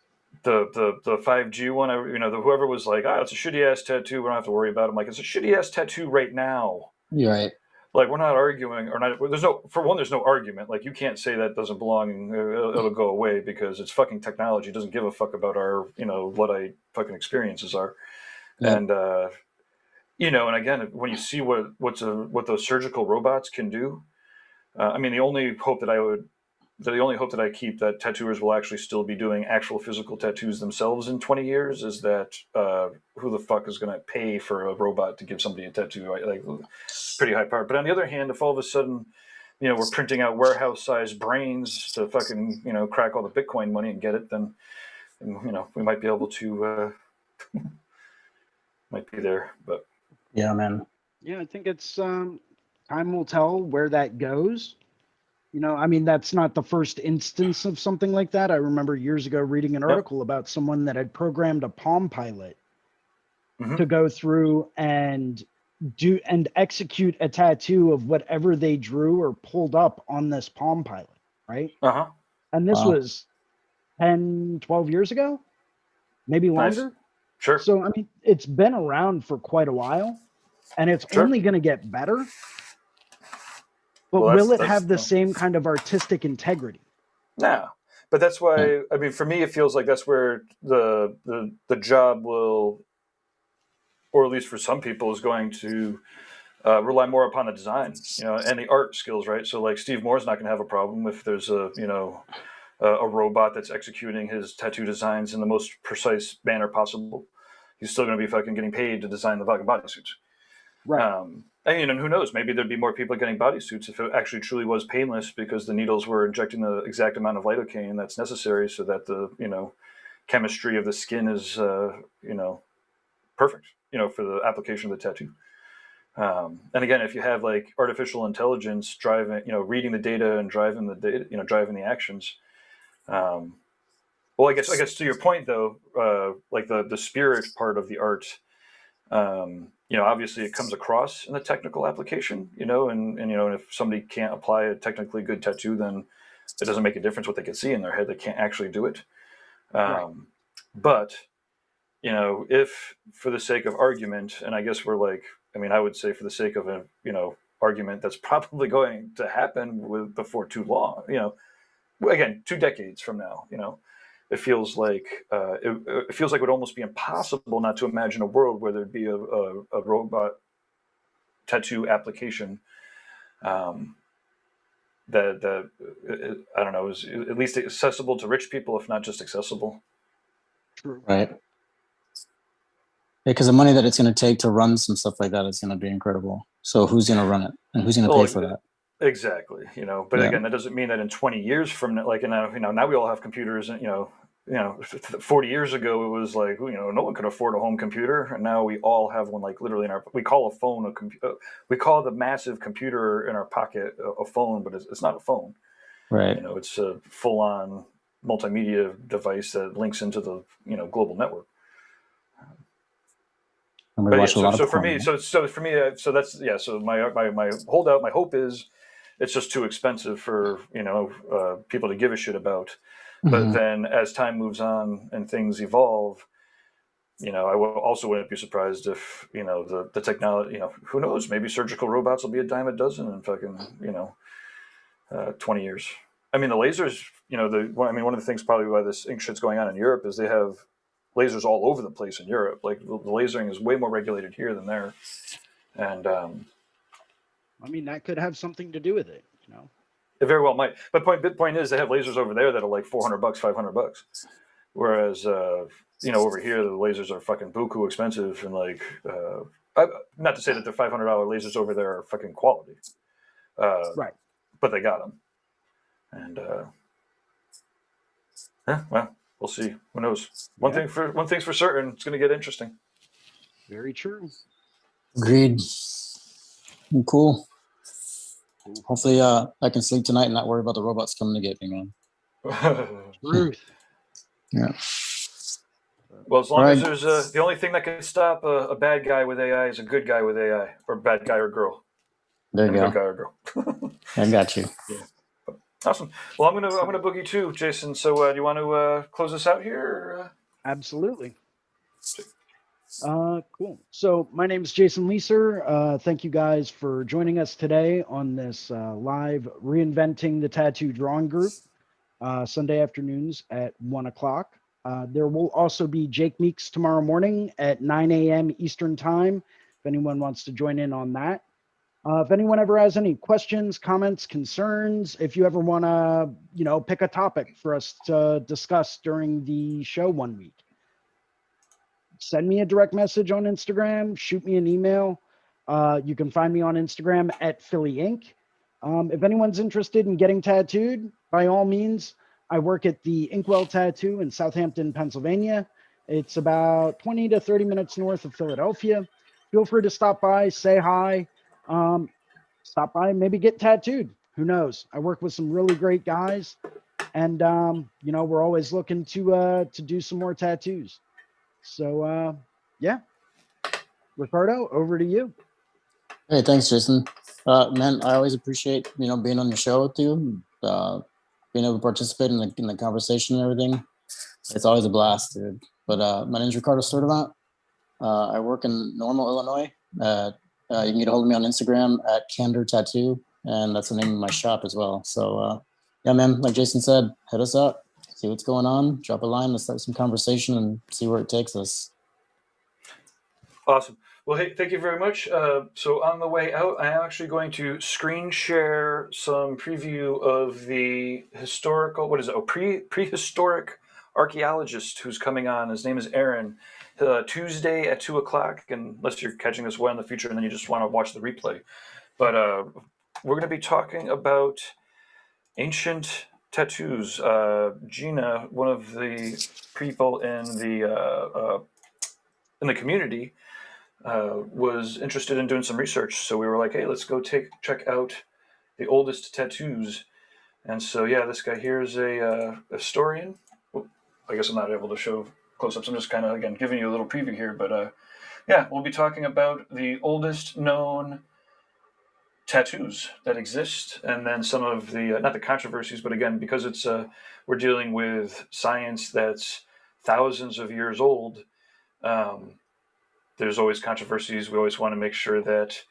the 5G one. Whoever was like, it's a shitty ass tattoo. We don't have to worry about it. I'm like, it's a shitty ass tattoo right now. You're right. Like we're not arguing, or not. There's no argument. Like you can't say that doesn't belong and it'll go away because it's fucking technology. It doesn't give a fuck about our Luddite fucking experiences are. Yep. And and again, when you see what those surgical robots can do, I mean, the only hope that I would the only hope that I keep that tattooers will actually still be doing actual physical tattoos themselves in 20 years is that who the fuck is going to pay for a robot to give somebody a tattoo? Right? Like, pretty high power. But on the other hand, if all of a sudden, we're printing out warehouse-sized brains to fucking, crack all the Bitcoin money and get it, then, we might be able to, might be there. But Yeah, man. Yeah, I think it's time will tell where that goes. I mean, that's not the first instance of something like that. I remember years ago reading an article about someone that had programmed a Palm Pilot to go through and execute a tattoo of whatever they drew or pulled up on this Palm Pilot, right? And this was 10, 12 years ago, maybe longer. Nice. Sure. So, I mean, it's been around for quite a while, and it's only going to get better. But will it have the same kind of artistic integrity? No. But that's why, I mean, for me, it feels like that's where the job will, or at least for some people, is going to rely more upon the design, and the art skills, right? So, like, Steve Moore's not going to have a problem if there's a robot that's executing his tattoo designs in the most precise manner possible. He's still going to be fucking getting paid to design the fucking bodysuits. Right. And who knows? Maybe there'd be more people getting bodysuits if it actually truly was painless, because the needles were injecting the exact amount of lidocaine that's necessary so that the chemistry of the skin is perfect for the application of the tattoo. And again, if you have like artificial intelligence driving, reading the data and driving the data, driving the actions. Well, I guess to your point though, like the spirit part of the art. Obviously it comes across in the technical application, and if somebody can't apply a technically good tattoo, then it doesn't make a difference what they can see in their head. They can't actually do it. Right. But, if for the sake of argument, and I guess I would say for the sake of a, argument that's probably going to happen before too long, again, 2 decades from now, it feels like it would almost be impossible not to imagine a world where there'd be a robot tattoo application that I don't know, is at least accessible to rich people, if not just accessible. True. Right. Because the money that it's going to take to run some stuff like that is going to be incredible. So who's going to run it, and who's going to pay for that? Exactly. But again, that doesn't mean that in 20 years from now, like, now we all have computers, and 40 years ago it was like, no one could afford a home computer, and now we all have one, like literally we call a phone we call the massive computer in our pocket a phone, but it's not a phone. Right. It's a full-on multimedia device that links into the global network. So for me, so my holdout, my hope is it's just too expensive for people to give a shit about. But then as time moves on and things evolve, I wouldn't be surprised if the technology, who knows, maybe surgical robots will be a dime a dozen in fucking 20 years. I mean, the lasers, one of the things probably why this ink shit's going on in Europe is they have lasers all over the place in Europe. Like the lasering is way more regulated here than there. And I mean, that could have something to do with it, It very well might. But point is, they have lasers over there that are like $400, $500. Whereas, over here, the lasers are fucking buku expensive. And like, not to say that the $500 lasers over there are fucking quality. Right. But they got them. And, well, we'll see. Who knows? One thing's for certain. It's going to get interesting. Very true. Agreed. Cool. Hopefully, I can sleep tonight and not worry about the robots coming to get me, man. Truth. Yeah. Well, as long as there's the only thing that can stop a bad guy with AI is a good guy with AI, or bad guy or girl. There you go. Good guy or girl. I got you. Yeah. Awesome. Well, I'm gonna boogie too, Jason. So, do you want to close this out here? Or, Absolutely. Cool. So my name is Jason Leeser. Thank you guys for joining us today on this live Reinventing the Tattoo Drawing Group, Sunday afternoons at 1:00. There will also be Jake Meeks tomorrow morning at 9 a.m. Eastern Time, if anyone wants to join in on that. If anyone ever has any questions, comments, concerns, if you ever want to, pick a topic for us to discuss during the show one week, send me a direct message on Instagram, shoot me an email. You can find me on Instagram at Philly Inc. If anyone's interested in getting tattooed, by all means, I work at the Inkwell Tattoo in Southampton, Pennsylvania. It's about 20 to 30 minutes north of Philadelphia. Feel free to stop by, say hi, stop by, maybe get tattooed. Who knows? I work with some really great guys, and we're always looking to do some more tattoos. So yeah, Ricardo, over to you. Hey, thanks, Jason. Man, I always appreciate being on the show with you, being able to participate in the conversation and everything. It's always a blast, dude. But my name's Ricardo Sturdivant. I work in Normal, Illinois. You can get a hold of me on Instagram at Candor Tattoo, and that's the name of my shop as well. So yeah, man, like Jason said, hit us up, see what's going on, drop a line, let's start some conversation and see where it takes us. Awesome. Well, hey, thank you very much. So on the way out, I am actually going to screen share some preview of the historical, prehistoric archaeologist who's coming on. His name is Aaron. Tuesday at 2:00, unless you're catching this way in the future and then you just want to watch the replay. But we're going to be talking about ancient tattoos. Gina, one of the people in the community, was interested in doing some research. So we were like, hey, let's go check out the oldest tattoos. And so, yeah, this guy here is a historian. Well, I guess I'm not able to show close-ups. I'm just kind of, again, giving you a little preview here. But yeah, we'll be talking about the oldest known tattoos that exist, and then some of the, not the controversies, but again, because it's we're dealing with science that's thousands of years old, there's always controversies. We always want to make sure that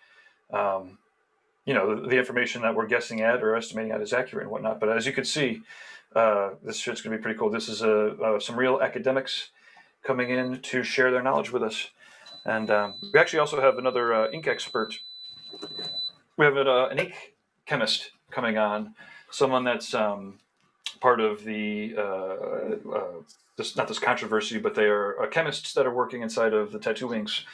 the information that we're guessing at or estimating at is accurate and whatnot. But as you can see, this shit's gonna be pretty cool. This is some real academics coming in to share their knowledge with us, and we actually also have another ink expert. We have an ink chemist coming on, someone that's part of the not this controversy, but they are chemists that are working inside of the tattoo inks,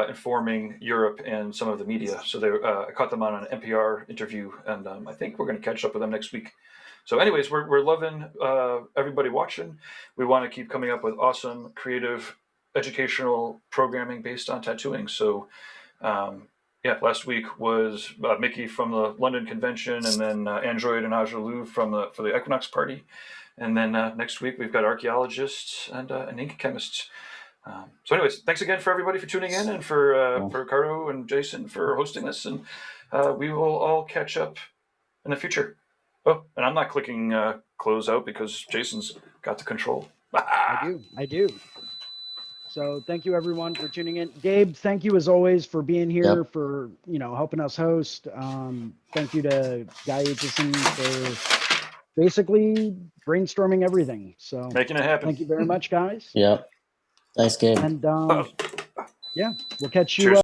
informing Europe and some of the media. So I caught them on an NPR interview, and I think we're going to catch up with them next week. So anyways, we're loving everybody watching. We want to keep coming up with awesome, creative, educational programming based on tattooing. So yeah, last week was Mickey from the London convention, and then Android and Ajalou for the Equinox party. And then next week we've got archaeologists and ink chemists. So anyways, thanks again for everybody for tuning in, and for Ricardo and Jason for hosting this. And we will all catch up in the future. Oh, and I'm not clicking close out because Jason's got the control. I do. So thank you everyone for tuning in. Gabe, thank you as always for being here, for helping us host. Thank you to Guy Aitchison for basically brainstorming everything. So making it happen. Thank you very much, guys. Yeah. Thanks, Gabe. And yeah, we'll catch you. Cheers.